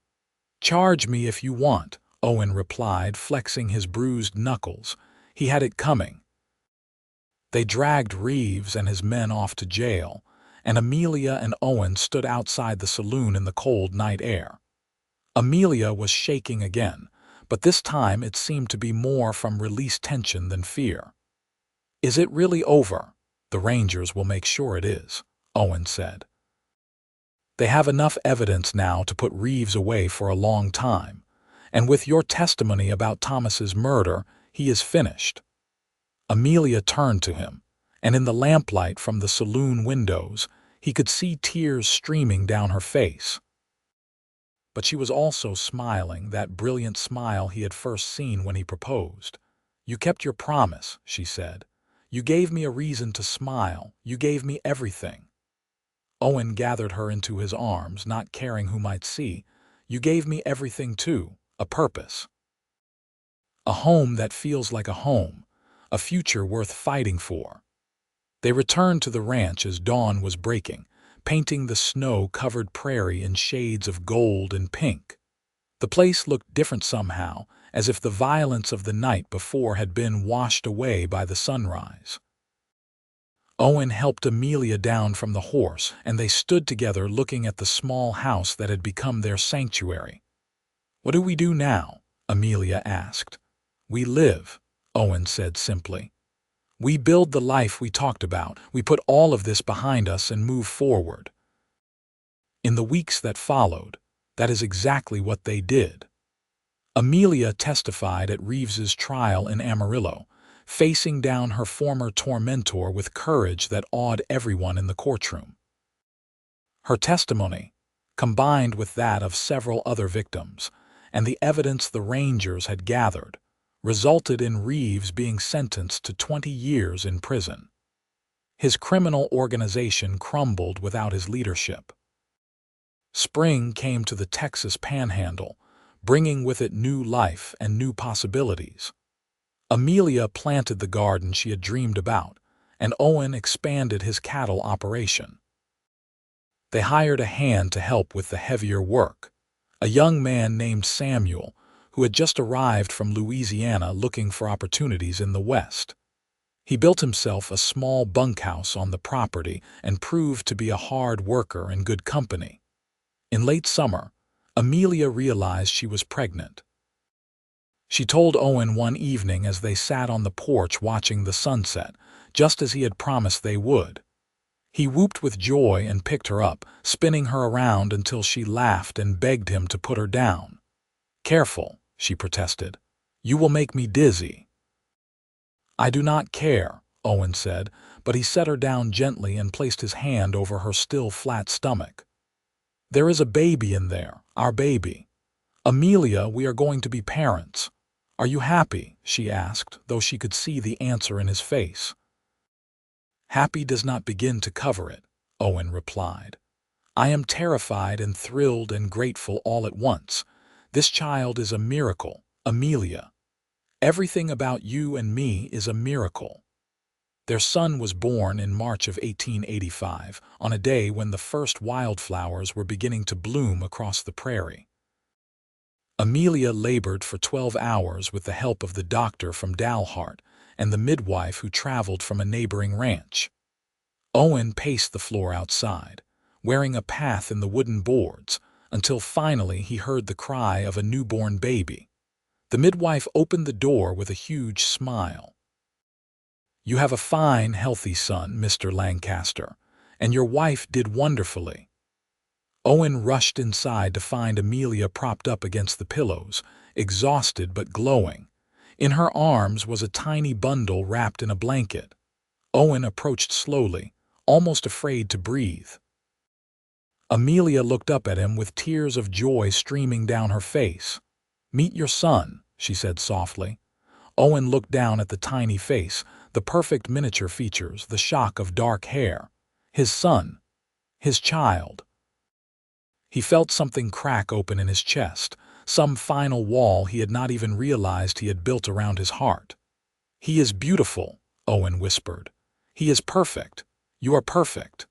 "Charge me if you want," Owen replied, flexing his bruised knuckles. He had it coming. They dragged Reeves and his men off to jail, and Amelia and Owen stood outside the saloon in the cold night air. Amelia was shaking again, but this time it seemed to be more from released tension than fear. "Is it really over?" "The Rangers will make sure it is," Owen said. "They have enough evidence now to put Reeves away for a long time, and with your testimony about Thomas's murder, he is finished." Amelia turned to him, and in the lamplight from the saloon windows, he could see tears streaming down her face. But she was also smiling, that brilliant smile he had first seen when he proposed. "You kept your promise," she said. "You gave me a reason to smile. You gave me everything." Owen gathered her into his arms, not caring who might see. "You gave me everything too, a purpose. A home that feels like a home, a future worth fighting for." They returned to the ranch as dawn was breaking, painting the snow-covered prairie in shades of gold and pink. The place looked different somehow, as if the violence of the night before had been washed away by the sunrise. Owen helped Amelia down from the horse, and they stood together looking at the small house that had become their sanctuary. "What do we do now?" Amelia asked. "We live," Owen said simply. "We build the life we talked about. We put all of this behind us and move forward." In the weeks that followed, that is exactly what they did. Amelia testified at Reeves's trial in Amarillo, facing down her former tormentor with courage that awed everyone in the courtroom. Her testimony, combined with that of several other victims, and the evidence the Rangers had gathered, resulted in Reeves being sentenced to 20 years in prison. His criminal organization crumbled without his leadership. Spring came to the Texas Panhandle, bringing with it new life and new possibilities. Amelia planted the garden she had dreamed about, and Owen expanded his cattle operation. They hired a hand to help with the heavier work, a young man named Samuel, who had just arrived from Louisiana looking for opportunities in the West. He built himself a small bunkhouse on the property and proved to be a hard worker and good company. In late summer, Amelia realized she was pregnant. She told Owen one evening as they sat on the porch watching the sunset, just as he had promised they would. He whooped with joy and picked her up, spinning her around until she laughed and begged him to put her down. "Careful," she protested. "You will make me dizzy." "I do not care," Owen said, but he set her down gently and placed his hand over her still flat stomach. "There is a baby in there, our baby. Amelia, we are going to be parents. Are you happy?" she asked, though she could see the answer in his face. "Happy does not begin to cover it," Owen replied. "I am terrified and thrilled and grateful all at once. This child is a miracle, Amelia. Everything about you and me is a miracle." Their son was born in March of 1885, on a day when the first wildflowers were beginning to bloom across the prairie. Amelia labored for 12 hours with the help of the doctor from Dalhart and the midwife who traveled from a neighboring ranch. Owen paced the floor outside, wearing a path in the wooden boards, until finally he heard the cry of a newborn baby. The midwife opened the door with a huge smile. "You have a fine, healthy son, Mr. Lancaster, and your wife did wonderfully." Owen rushed inside to find Amelia propped up against the pillows, exhausted but glowing. In her arms was a tiny bundle wrapped in a blanket. Owen approached slowly, almost afraid to breathe. Amelia looked up at him with tears of joy streaming down her face. "Meet your son," she said softly. Owen looked down at the tiny face, the perfect miniature features, the shock of dark hair. His son. His child. He felt something crack open in his chest, some final wall he had not even realized he had built around his heart. "He is beautiful," Owen whispered. "He is perfect. You are perfect."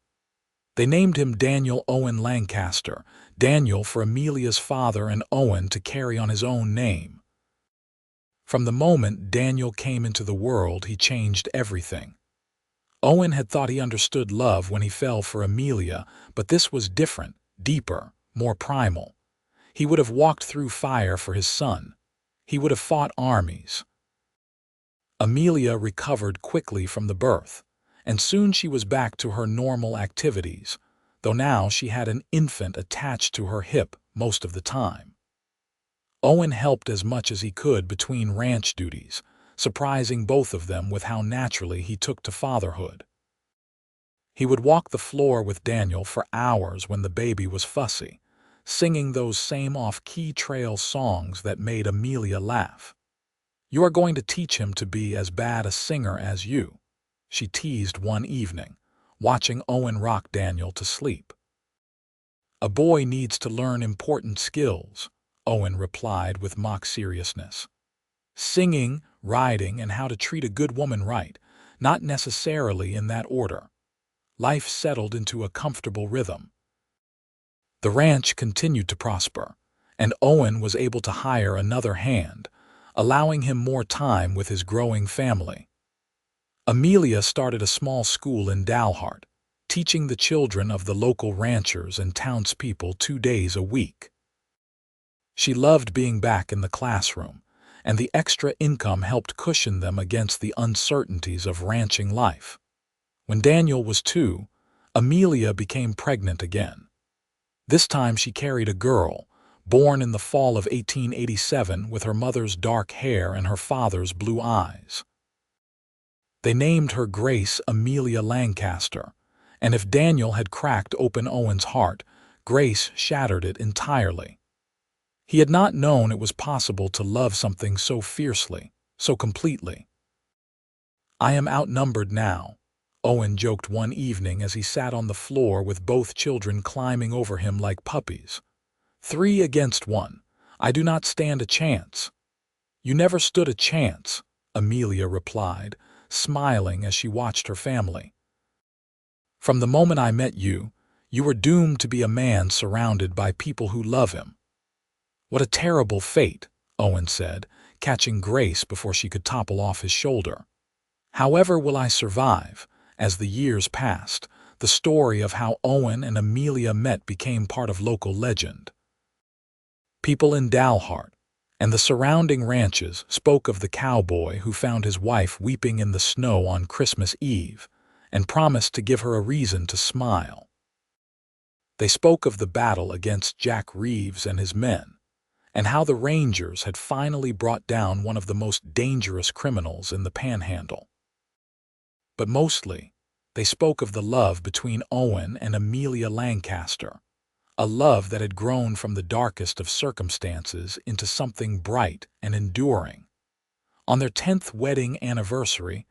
They named him Daniel Owen Lancaster, Daniel for Amelia's father and Owen to carry on his own name. From the moment Daniel came into the world, he changed everything. Owen had thought he understood love when he fell for Amelia, but this was different, deeper, more primal. He would have walked through fire for his son. He would have fought armies. Amelia recovered quickly from the birth, and soon she was back to her normal activities, though now she had an infant attached to her hip most of the time. Owen helped as much as he could between ranch duties, surprising both of them with how naturally he took to fatherhood. He would walk the floor with Daniel for hours when the baby was fussy, singing those same off-key trail songs that made Amelia laugh. "You are going to teach him to be as bad a singer as you," she teased one evening, watching Owen rock Daniel to sleep. "A boy needs to learn important skills," Owen replied with mock seriousness. "Singing, riding, and how to treat a good woman right, not necessarily in that order." Life settled into a comfortable rhythm. The ranch continued to prosper, and Owen was able to hire another hand, allowing him more time with his growing family. Amelia started a small school in Dalhart, teaching the children of the local ranchers and townspeople 2 days a week. She loved being back in the classroom, and the extra income helped cushion them against the uncertainties of ranching life. When Daniel was 2, Amelia became pregnant again. This time she carried a girl, born in the fall of 1887 with her mother's dark hair and her father's blue eyes. They named her Grace Amelia Lancaster, and if Daniel had cracked open Owen's heart, Grace shattered it entirely. He had not known it was possible to love something so fiercely, so completely. "I am outnumbered now," Owen joked one evening as he sat on the floor with both children climbing over him like puppies. 3 against 1. I do not stand a chance." "You never stood a chance," Amelia replied, smiling as she watched her family. "From the moment I met you, you were doomed to be a man surrounded by people who love him." "What a terrible fate," Owen said, catching Grace before she could topple off his shoulder. However will I survive? As the years passed, the story of how Owen and Amelia met became part of local legend. People in Dalhart and the surrounding ranches spoke of the cowboy who found his wife weeping in the snow on Christmas Eve and promised to give her a reason to smile. They spoke of the battle against Jack Reeves and his men, and how the Rangers had finally brought down one of the most dangerous criminals in the Panhandle. But mostly, they spoke of the love between Owen and Amelia Lancaster, a love that had grown from the darkest of circumstances into something bright and enduring. On their 10th wedding anniversary,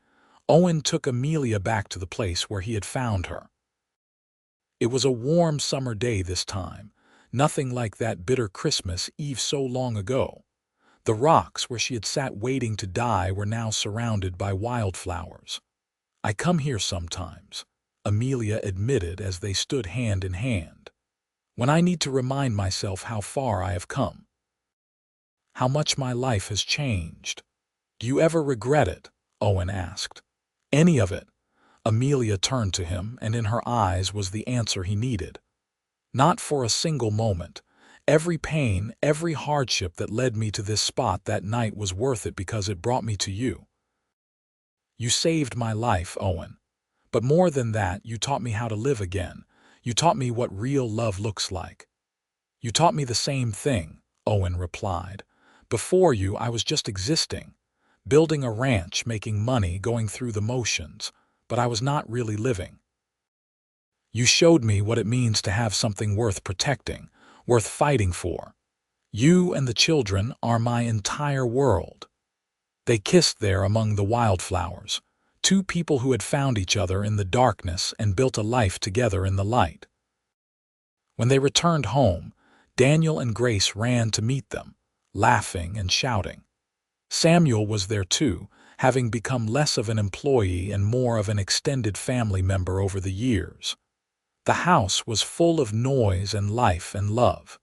Owen took Amelia back to the place where he had found her. It was a warm summer day this time, nothing like that bitter Christmas Eve so long ago. The rocks where she had sat waiting to die were now surrounded by wildflowers. "I come here sometimes," Amelia admitted as they stood hand in hand, "when I need to remind myself how far I have come. How much my life has changed." "Do you ever regret it?" Owen asked. "Any of it?" Amelia turned to him, and in her eyes was the answer he needed. "Not for a single moment. Every pain, every hardship that led me to this spot that night was worth it because it brought me to you. You saved my life, Owen. But more than that, you taught me how to live again. You taught me what real love looks like." "You taught me the same thing," Owen replied. "Before you, I was just existing, building a ranch, making money, going through the motions, but I was not really living. You showed me what it means to have something worth protecting, worth fighting for. You and the children are my entire world." They kissed there among the wildflowers, 2 people who had found each other in the darkness and built a life together in the light. When they returned home, Daniel and Grace ran to meet them, laughing and shouting. Samuel was there too, having become less of an employee and more of an extended family member over the years. The house was full of noise and life and love.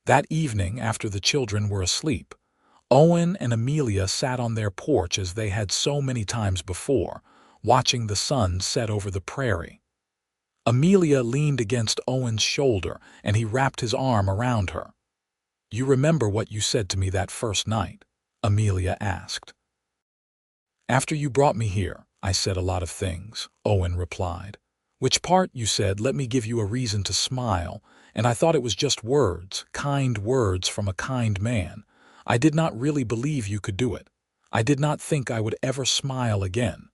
That evening, after the children were asleep, Owen and Amelia sat on their porch as they had so many times before, watching the sun set over the prairie. Amelia leaned against Owen's shoulder, and he wrapped his arm around her. "You remember what you said to me that first night?" Amelia asked. "After you brought me here, I said a lot of things," Owen replied. "Which part you said, 'Let me give you a reason to smile,' and I thought it was just words, kind words from a kind man. I did not really believe you could do it. I did not think I would ever smile again.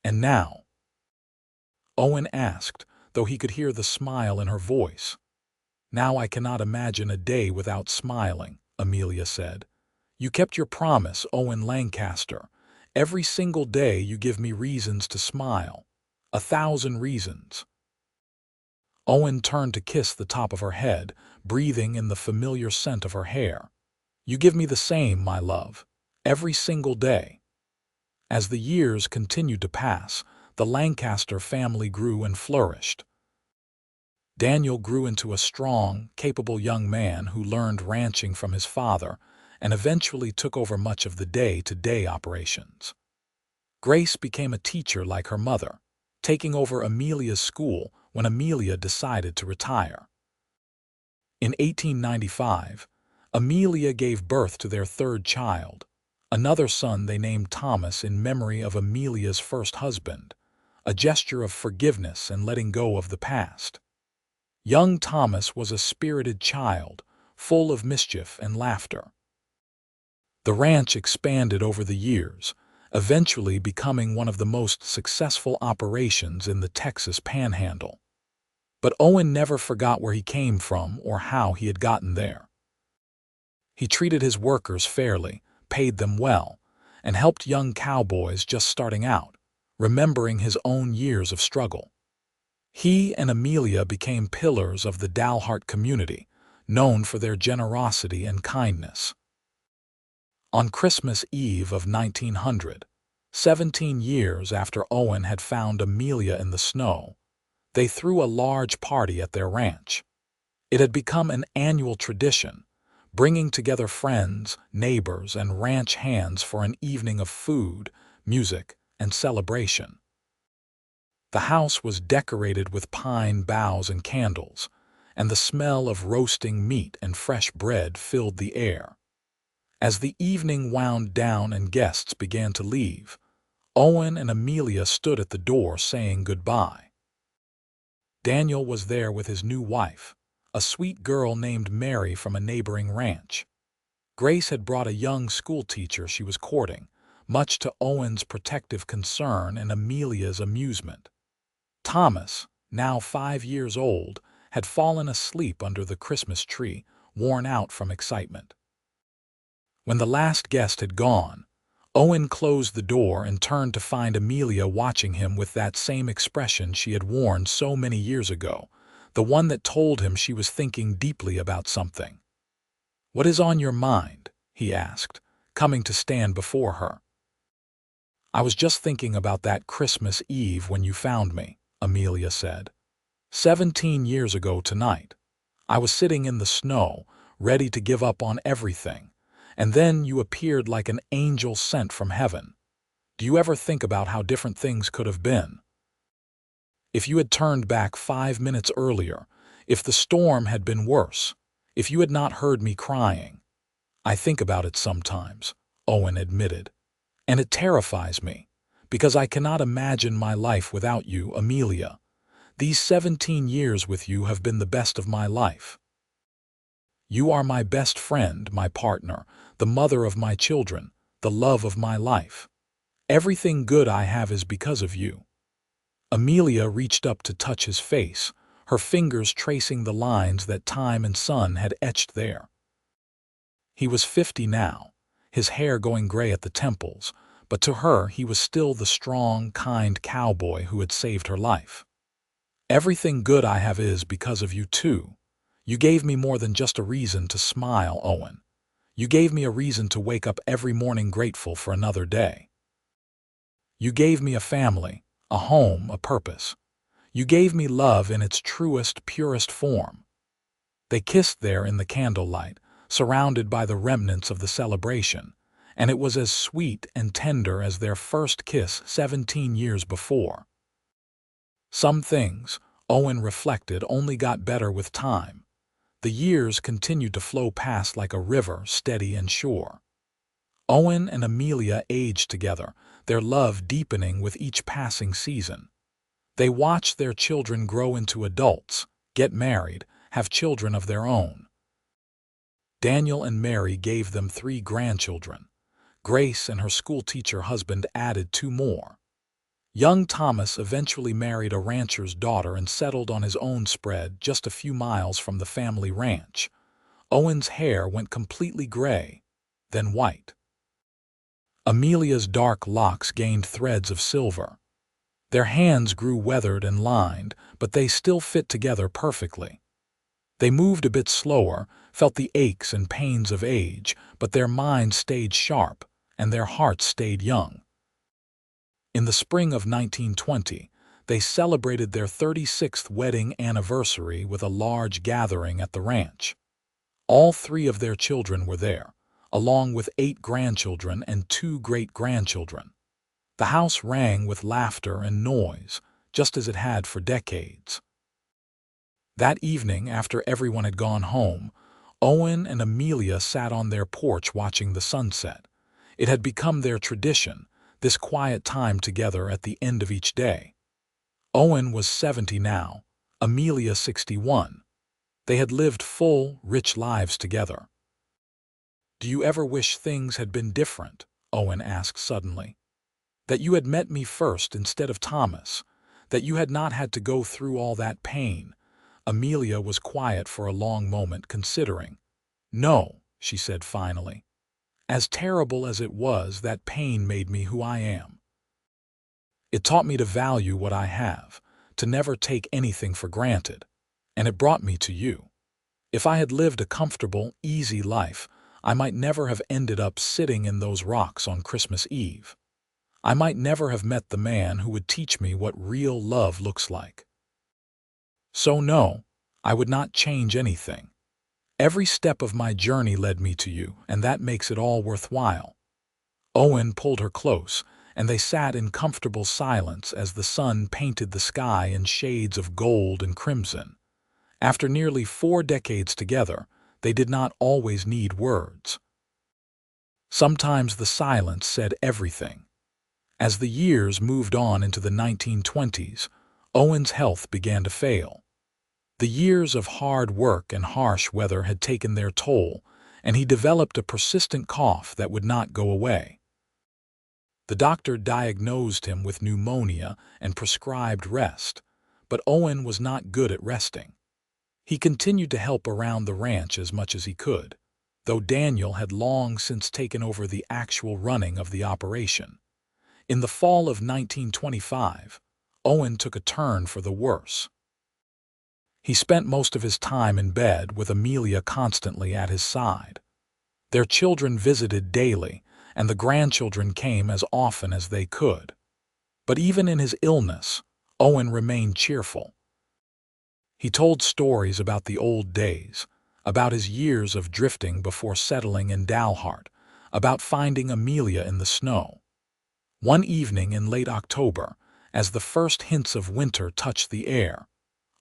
And now?" Owen asked, though he could hear the smile in her voice. "Now I cannot imagine a day without smiling," Amelia said. "You kept your promise, Owen Lancaster. Every single day you give me reasons to smile. 1,000 reasons." Owen turned to kiss the top of her head, breathing in the familiar scent of her hair. "You give me the same, my love. Every single day." As the years continued to pass, the Lancaster family grew and flourished. Daniel grew into a strong, capable young man who learned ranching from his father and eventually took over much of the day-to-day operations. Grace became a teacher like her mother, taking over Amelia's school when Amelia decided to retire. In 1895, Amelia gave birth to their third child, another son they named Thomas in memory of Amelia's first husband, a gesture of forgiveness and letting go of the past. Young Thomas was a spirited child, full of mischief and laughter. The ranch expanded over the years, eventually becoming one of the most successful operations in the Texas Panhandle. But Owen never forgot where he came from or how he had gotten there. He treated his workers fairly, paid them well, and helped young cowboys just starting out, remembering his own years of struggle. He and Amelia became pillars of the Dalhart community, known for their generosity and kindness. On Christmas Eve of 1900, 17 years after Owen had found Amelia in the snow, they threw a large party at their ranch. It had become an annual tradition, bringing together friends, neighbors, and ranch hands for an evening of food, music, and celebration. The house was decorated with pine boughs and candles, and the smell of roasting meat and fresh bread filled the air. As the evening wound down and guests began to leave, Owen and Amelia stood at the door saying goodbye. Daniel was there with his new wife, a sweet girl named Mary from a neighboring ranch. Grace had brought a young schoolteacher she was courting, much to Owen's protective concern and Amelia's amusement. Thomas, now 5 years old, had fallen asleep under the Christmas tree, worn out from excitement. When the last guest had gone, Owen closed the door and turned to find Amelia watching him with that same expression she had worn so many years ago, the one that told him she was thinking deeply about something. "What is on your mind?" he asked, coming to stand before her. "I was just thinking about that Christmas Eve when you found me," Amelia said. 17 years ago tonight. I was sitting in the snow, ready to give up on everything, and then you appeared like an angel sent from heaven. Do you ever think about how different things could have been? If you had turned back 5 minutes earlier, if the storm had been worse, if you had not heard me crying. I think about it sometimes, Owen admitted, and it terrifies me, because I cannot imagine my life without you, Amelia. These 17 years with you have been the best of my life. You are my best friend, my partner, the mother of my children, the love of my life. Everything good I have is because of you. Amelia reached up to touch his face, her fingers tracing the lines that time and sun had etched there. He was 50 now, his hair going gray at the temples, but to her he was still the strong, kind cowboy who had saved her life. Everything good I have is because of you too. You gave me more than just a reason to smile, Owen. You gave me a reason to wake up every morning grateful for another day. You gave me a family, a home, a purpose. You gave me love in its truest, purest form. They kissed there in the candlelight, surrounded by the remnants of the celebration, and it was as sweet and tender as their first kiss 17 years before. Some things, Owen reflected, only got better with time. The years continued to flow past like a river, steady and sure. Owen and Amelia aged together, their love deepening with each passing season. They watched their children grow into adults, get married, have children of their own. Daniel and Mary gave them 3 grandchildren. Grace and her schoolteacher husband added 2 more. Young Thomas eventually married a rancher's daughter and settled on his own spread just a few miles from the family ranch. Owen's hair went completely gray, then white. Amelia's dark locks gained threads of silver. Their hands grew weathered and lined, but they still fit together perfectly. They moved a bit slower, felt the aches and pains of age, but their minds stayed sharp, and their hearts stayed young. In the spring of 1920, they celebrated their 36th wedding anniversary with a large gathering at the ranch. All 3 of their children were there, along with 8 grandchildren and 2 great-grandchildren. The house rang with laughter and noise, just as it had for decades. That evening, after everyone had gone home, Owen and Amelia sat on their porch watching the sunset. It had become their tradition, this quiet time together at the end of each day. Owen was 70 now, Amelia 61. They had lived full, rich lives together. "Do you ever wish things had been different?" Owen asked suddenly. "That you had met me first instead of Thomas, that you had not had to go through all that pain?" Amelia was quiet for a long moment, considering. "No," she said finally. "As terrible as it was, that pain made me who I am. It taught me to value what I have, to never take anything for granted, and it brought me to you. If I had lived a comfortable, easy life, I might never have ended up sitting in those rocks on Christmas Eve. I might never have met the man who would teach me what real love looks like. So no, I would not change anything. Every step of my journey led me to you, and that makes it all worthwhile." Owen pulled her close, and they sat in comfortable silence as the sun painted the sky in shades of gold and crimson. After nearly 4 decades together, they did not always need words. Sometimes the silence said everything. As the years moved on into the 1920s, Owen's health began to fail. The years of hard work and harsh weather had taken their toll, and he developed a persistent cough that would not go away. The doctor diagnosed him with pneumonia and prescribed rest, but Owen was not good at resting. He continued to help around the ranch as much as he could, though Daniel had long since taken over the actual running of the operation. In the fall of 1925, Owen took a turn for the worse. He spent most of his time in bed with Amelia constantly at his side. Their children visited daily, and the grandchildren came as often as they could. But even in his illness, Owen remained cheerful. He told stories about the old days, about his years of drifting before settling in Dalhart, about finding Amelia in the snow. One evening in late October, as the first hints of winter touched the air,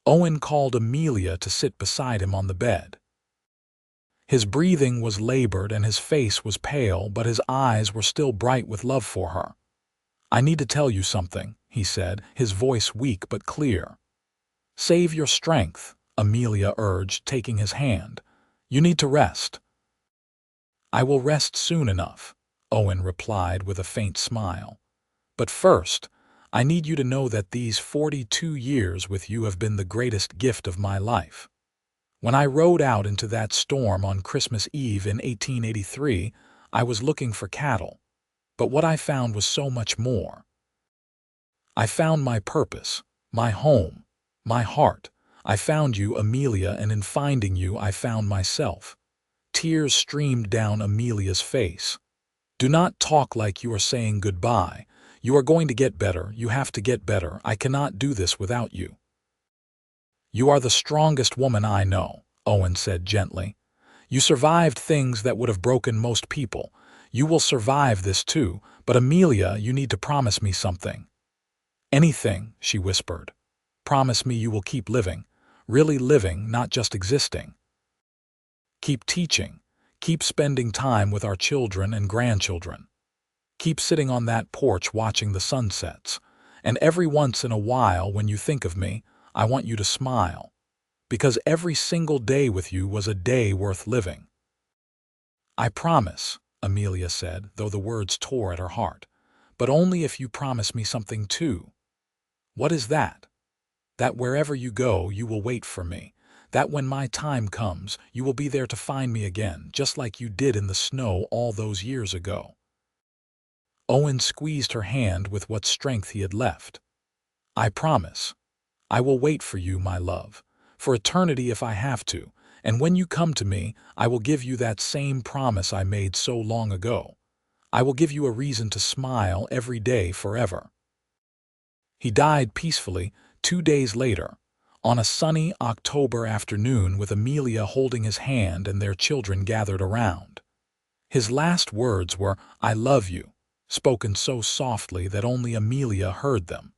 Owen called Amelia to sit beside him on the bed. His breathing was labored and his face was pale, but his eyes were still bright with love for her. "I need to tell you something," he said, his voice weak but clear. "Save your strength," Amelia urged, taking his hand. "You need to rest." "I will rest soon enough," Owen replied with a faint smile. "But first, I need you to know that these 42 years with you have been the greatest gift of my life. When I rode out into that storm on Christmas Eve in 1883, I was looking for cattle, but what I found was so much more. I found my purpose, my home, my heart. I found you, Amelia, and in finding you I found myself. Tears streamed down Amelia's face. "Do not talk like you are saying goodbye. You are going to get better. You have to get better. I cannot do this without you." "You are the strongest woman I know," Owen said gently. "You survived things that would have broken most people. You will survive this too, but Amelia, you need to promise me something." "Anything," she whispered. "Promise me you will keep living. Really living, not just existing. Keep teaching. Keep spending time with our children and grandchildren. Keep sitting on that porch watching the sunsets. And every once in a while when you think of me, I want you to smile. Because every single day with you was a day worth living." "I promise," Amelia said, though the words tore at her heart. "But only if you promise me something too." "What is that?" "That wherever you go, you will wait for me. That when my time comes, you will be there to find me again, just like you did in the snow all those years ago." Owen squeezed her hand with what strength he had left. "I promise. I will wait for you, my love, for eternity if I have to, and when you come to me, I will give you that same promise I made so long ago. I will give you a reason to smile every day forever." He died peacefully 2 days later, on a sunny October afternoon with Amelia holding his hand and their children gathered around. His last words were, "I love you," spoken so softly that only Amelia heard them.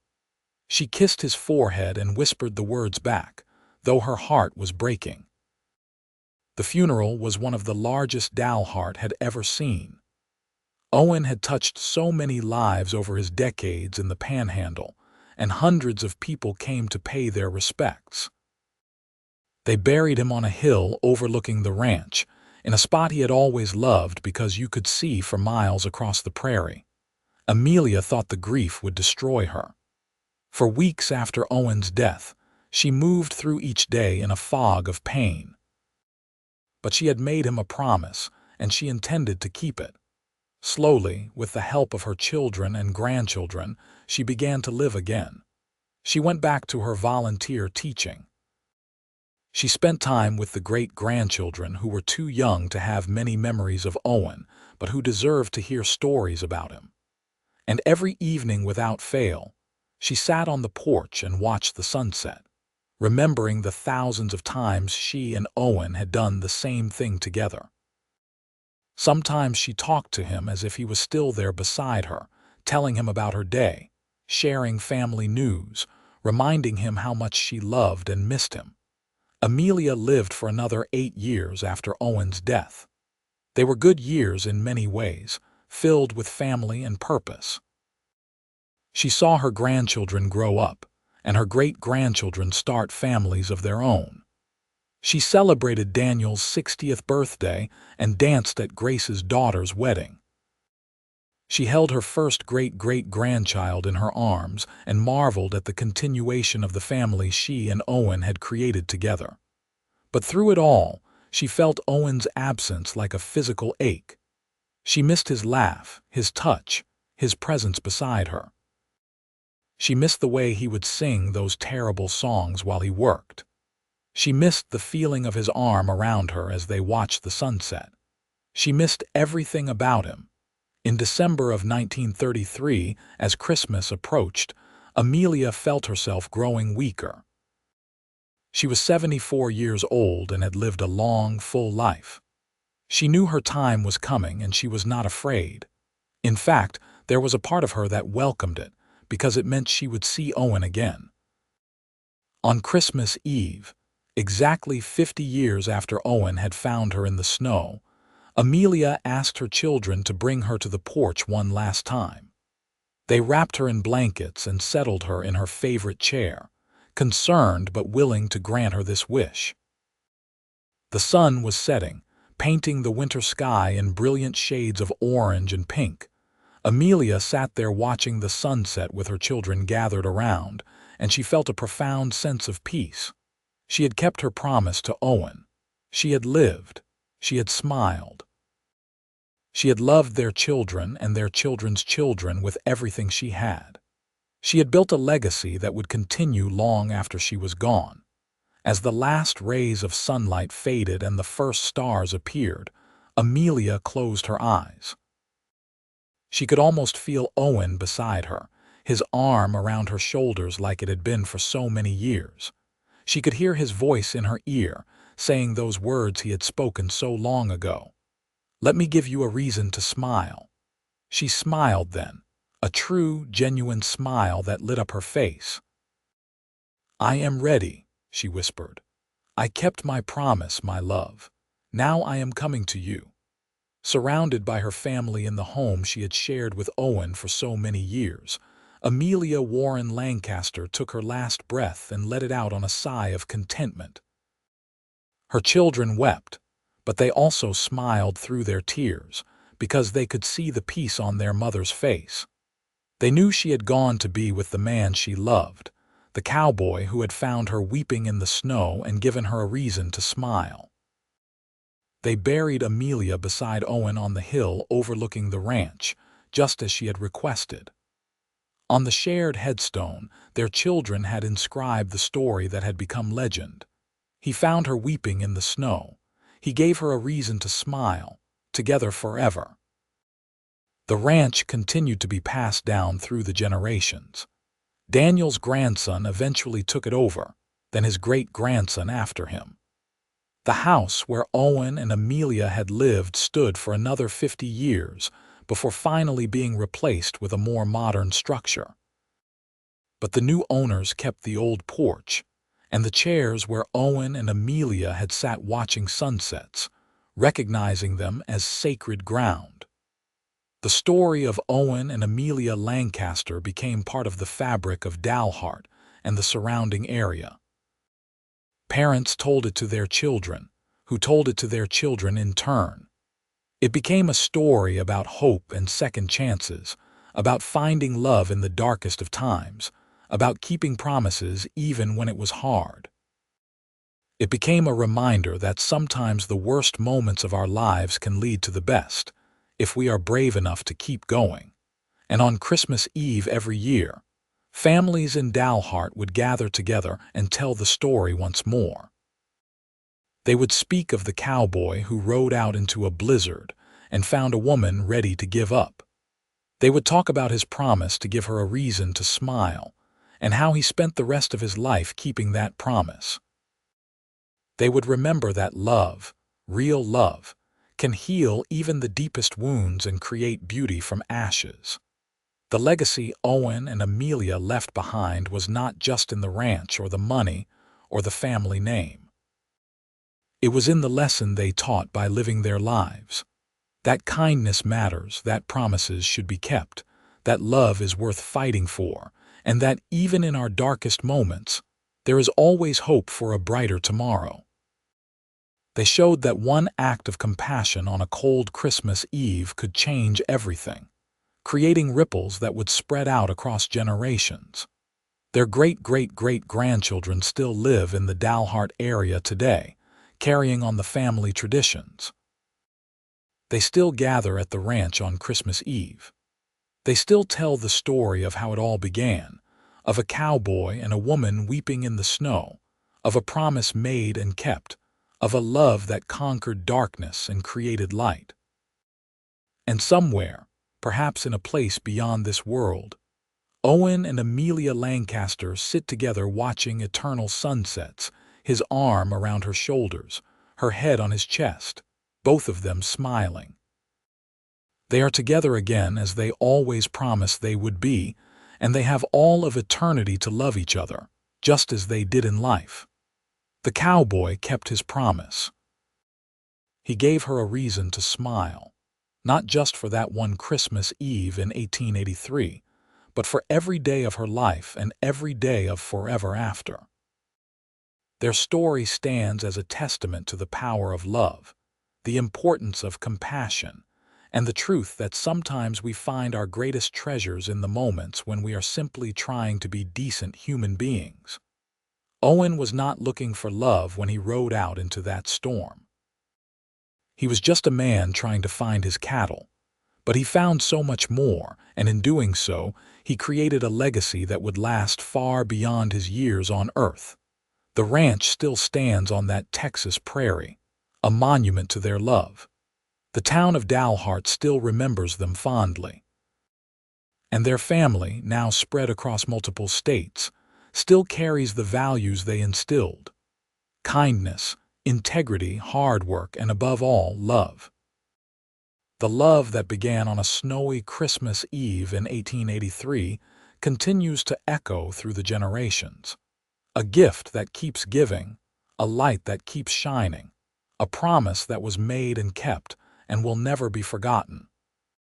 She kissed his forehead and whispered the words back, though her heart was breaking. The funeral was one of the largest Dalhart had ever seen. Owen had touched so many lives over his decades in the Panhandle, and hundreds of people came to pay their respects. They buried him on a hill overlooking the ranch, in a spot he had always loved because you could see for miles across the prairie. Amelia thought the grief would destroy her. For weeks after Owen's death, she moved through each day in a fog of pain. But she had made him a promise, and she intended to keep it. Slowly, with the help of her children and grandchildren, she began to live again. She went back to her volunteer teaching. She spent time with the great-grandchildren who were too young to have many memories of Owen, but who deserved to hear stories about him. And every evening without fail, she sat on the porch and watched the sunset, remembering the thousands of times she and Owen had done the same thing together. Sometimes she talked to him as if he was still there beside her, telling him about her day, sharing family news, reminding him how much she loved and missed him. Amelia lived for another 8 years after Owen's death. They were good years in many ways, filled with family and purpose. She saw her grandchildren grow up, and her great-grandchildren start families of their own. She celebrated Daniel's 60th birthday and danced at Grace's daughter's wedding. She held her first great-great-grandchild in her arms and marveled at the continuation of the family she and Owen had created together. But through it all, she felt Owen's absence like a physical ache. She missed his laugh, his touch, his presence beside her. She missed the way he would sing those terrible songs while he worked. She missed the feeling of his arm around her as they watched the sunset. She missed everything about him. In December of 1933, as Christmas approached, Amelia felt herself growing weaker. She was 74 years old and had lived a long, full life. She knew her time was coming and she was not afraid. In fact, there was a part of her that welcomed it, because it meant she would see Owen again. On Christmas Eve, exactly 50 years after Owen had found her in the snow, Amelia asked her children to bring her to the porch one last time. They wrapped her in blankets and settled her in her favorite chair, concerned but willing to grant her this wish. The sun was setting, painting the winter sky in brilliant shades of orange and pink. Amelia sat there watching the sunset with her children gathered around, and she felt a profound sense of peace. She had kept her promise to Owen. She had lived. She had smiled. She had loved their children and their children's children with everything she had. She had built a legacy that would continue long after she was gone. As the last rays of sunlight faded and the first stars appeared, Amelia closed her eyes. She could almost feel Owen beside her, his arm around her shoulders like it had been for so many years. She could hear his voice in her ear, saying those words he had spoken so long ago. "Let me give you a reason to smile." She smiled then, a true, genuine smile that lit up her face. "I am ready," she whispered. "I kept my promise, my love. Now I am coming to you." Surrounded by her family in the home she had shared with Owen for so many years, Amelia Warren Lancaster took her last breath and let it out on a sigh of contentment. Her children wept, but they also smiled through their tears because they could see the peace on their mother's face. They knew she had gone to be with the man she loved, the cowboy who had found her weeping in the snow and given her a reason to smile. They buried Amelia beside Owen on the hill overlooking the ranch, just as she had requested. On the shared headstone, their children had inscribed the story that had become legend. He found her weeping in the snow. He gave her a reason to smile, together forever. The ranch continued to be passed down through the generations. Daniel's grandson eventually took it over, then his great-grandson after him. The house where Owen and Amelia had lived stood for another 50 years before finally being replaced with a more modern structure. But the new owners kept the old porch and the chairs where Owen and Amelia had sat watching sunsets, recognizing them as sacred ground. The story of Owen and Amelia Lancaster became part of the fabric of Dalhart and the surrounding area. Parents told it to their children, who told it to their children in turn. It became a story about hope and second chances, about finding love in the darkest of times, about keeping promises even when it was hard. It became a reminder that sometimes the worst moments of our lives can lead to the best, if we are brave enough to keep going. And on Christmas Eve every year, families in Dalhart would gather together and tell the story once more. They would speak of the cowboy who rode out into a blizzard and found a woman ready to give up. They would talk about his promise to give her a reason to smile and how he spent the rest of his life keeping that promise. They would remember that love, real love, can heal even the deepest wounds and create beauty from ashes. The legacy Owen and Amelia left behind was not just in the ranch or the money or the family name. It was in the lesson they taught by living their lives. That kindness matters, that promises should be kept, that love is worth fighting for, and that even in our darkest moments, there is always hope for a brighter tomorrow. They showed that one act of compassion on a cold Christmas Eve could change everything, creating ripples that would spread out across generations. Their great-great-great-grandchildren still live in the Dalhart area today, carrying on the family traditions. They still gather at the ranch on Christmas Eve. They still tell the story of how it all began, of a cowboy and a woman weeping in the snow, of a promise made and kept, of a love that conquered darkness and created light. And somewhere, perhaps in a place beyond this world, Owen and Amelia Lancaster sit together watching eternal sunsets, his arm around her shoulders, her head on his chest, both of them smiling. They are together again as they always promised they would be, and they have all of eternity to love each other, just as they did in life. The cowboy kept his promise. He gave her a reason to smile, not just for that one Christmas Eve in 1883, but for every day of her life and every day of forever after. Their story stands as a testament to the power of love, the importance of compassion, and the truth that sometimes we find our greatest treasures in the moments when we are simply trying to be decent human beings. Owen was not looking for love when he rode out into that storm. He was just a man trying to find his cattle, but he found so much more, and in doing so, he created a legacy that would last far beyond his years on Earth. The ranch still stands on that Texas prairie, a monument to their love. The town of Dalhart still remembers them fondly. And their family, now spread across multiple states, still carries the values they instilled: kindness, integrity, hard work, and above all, love. The love that began on a snowy Christmas Eve in 1883 continues to echo through the generations. A gift that keeps giving, a light that keeps shining, a promise that was made and kept and will never be forgotten.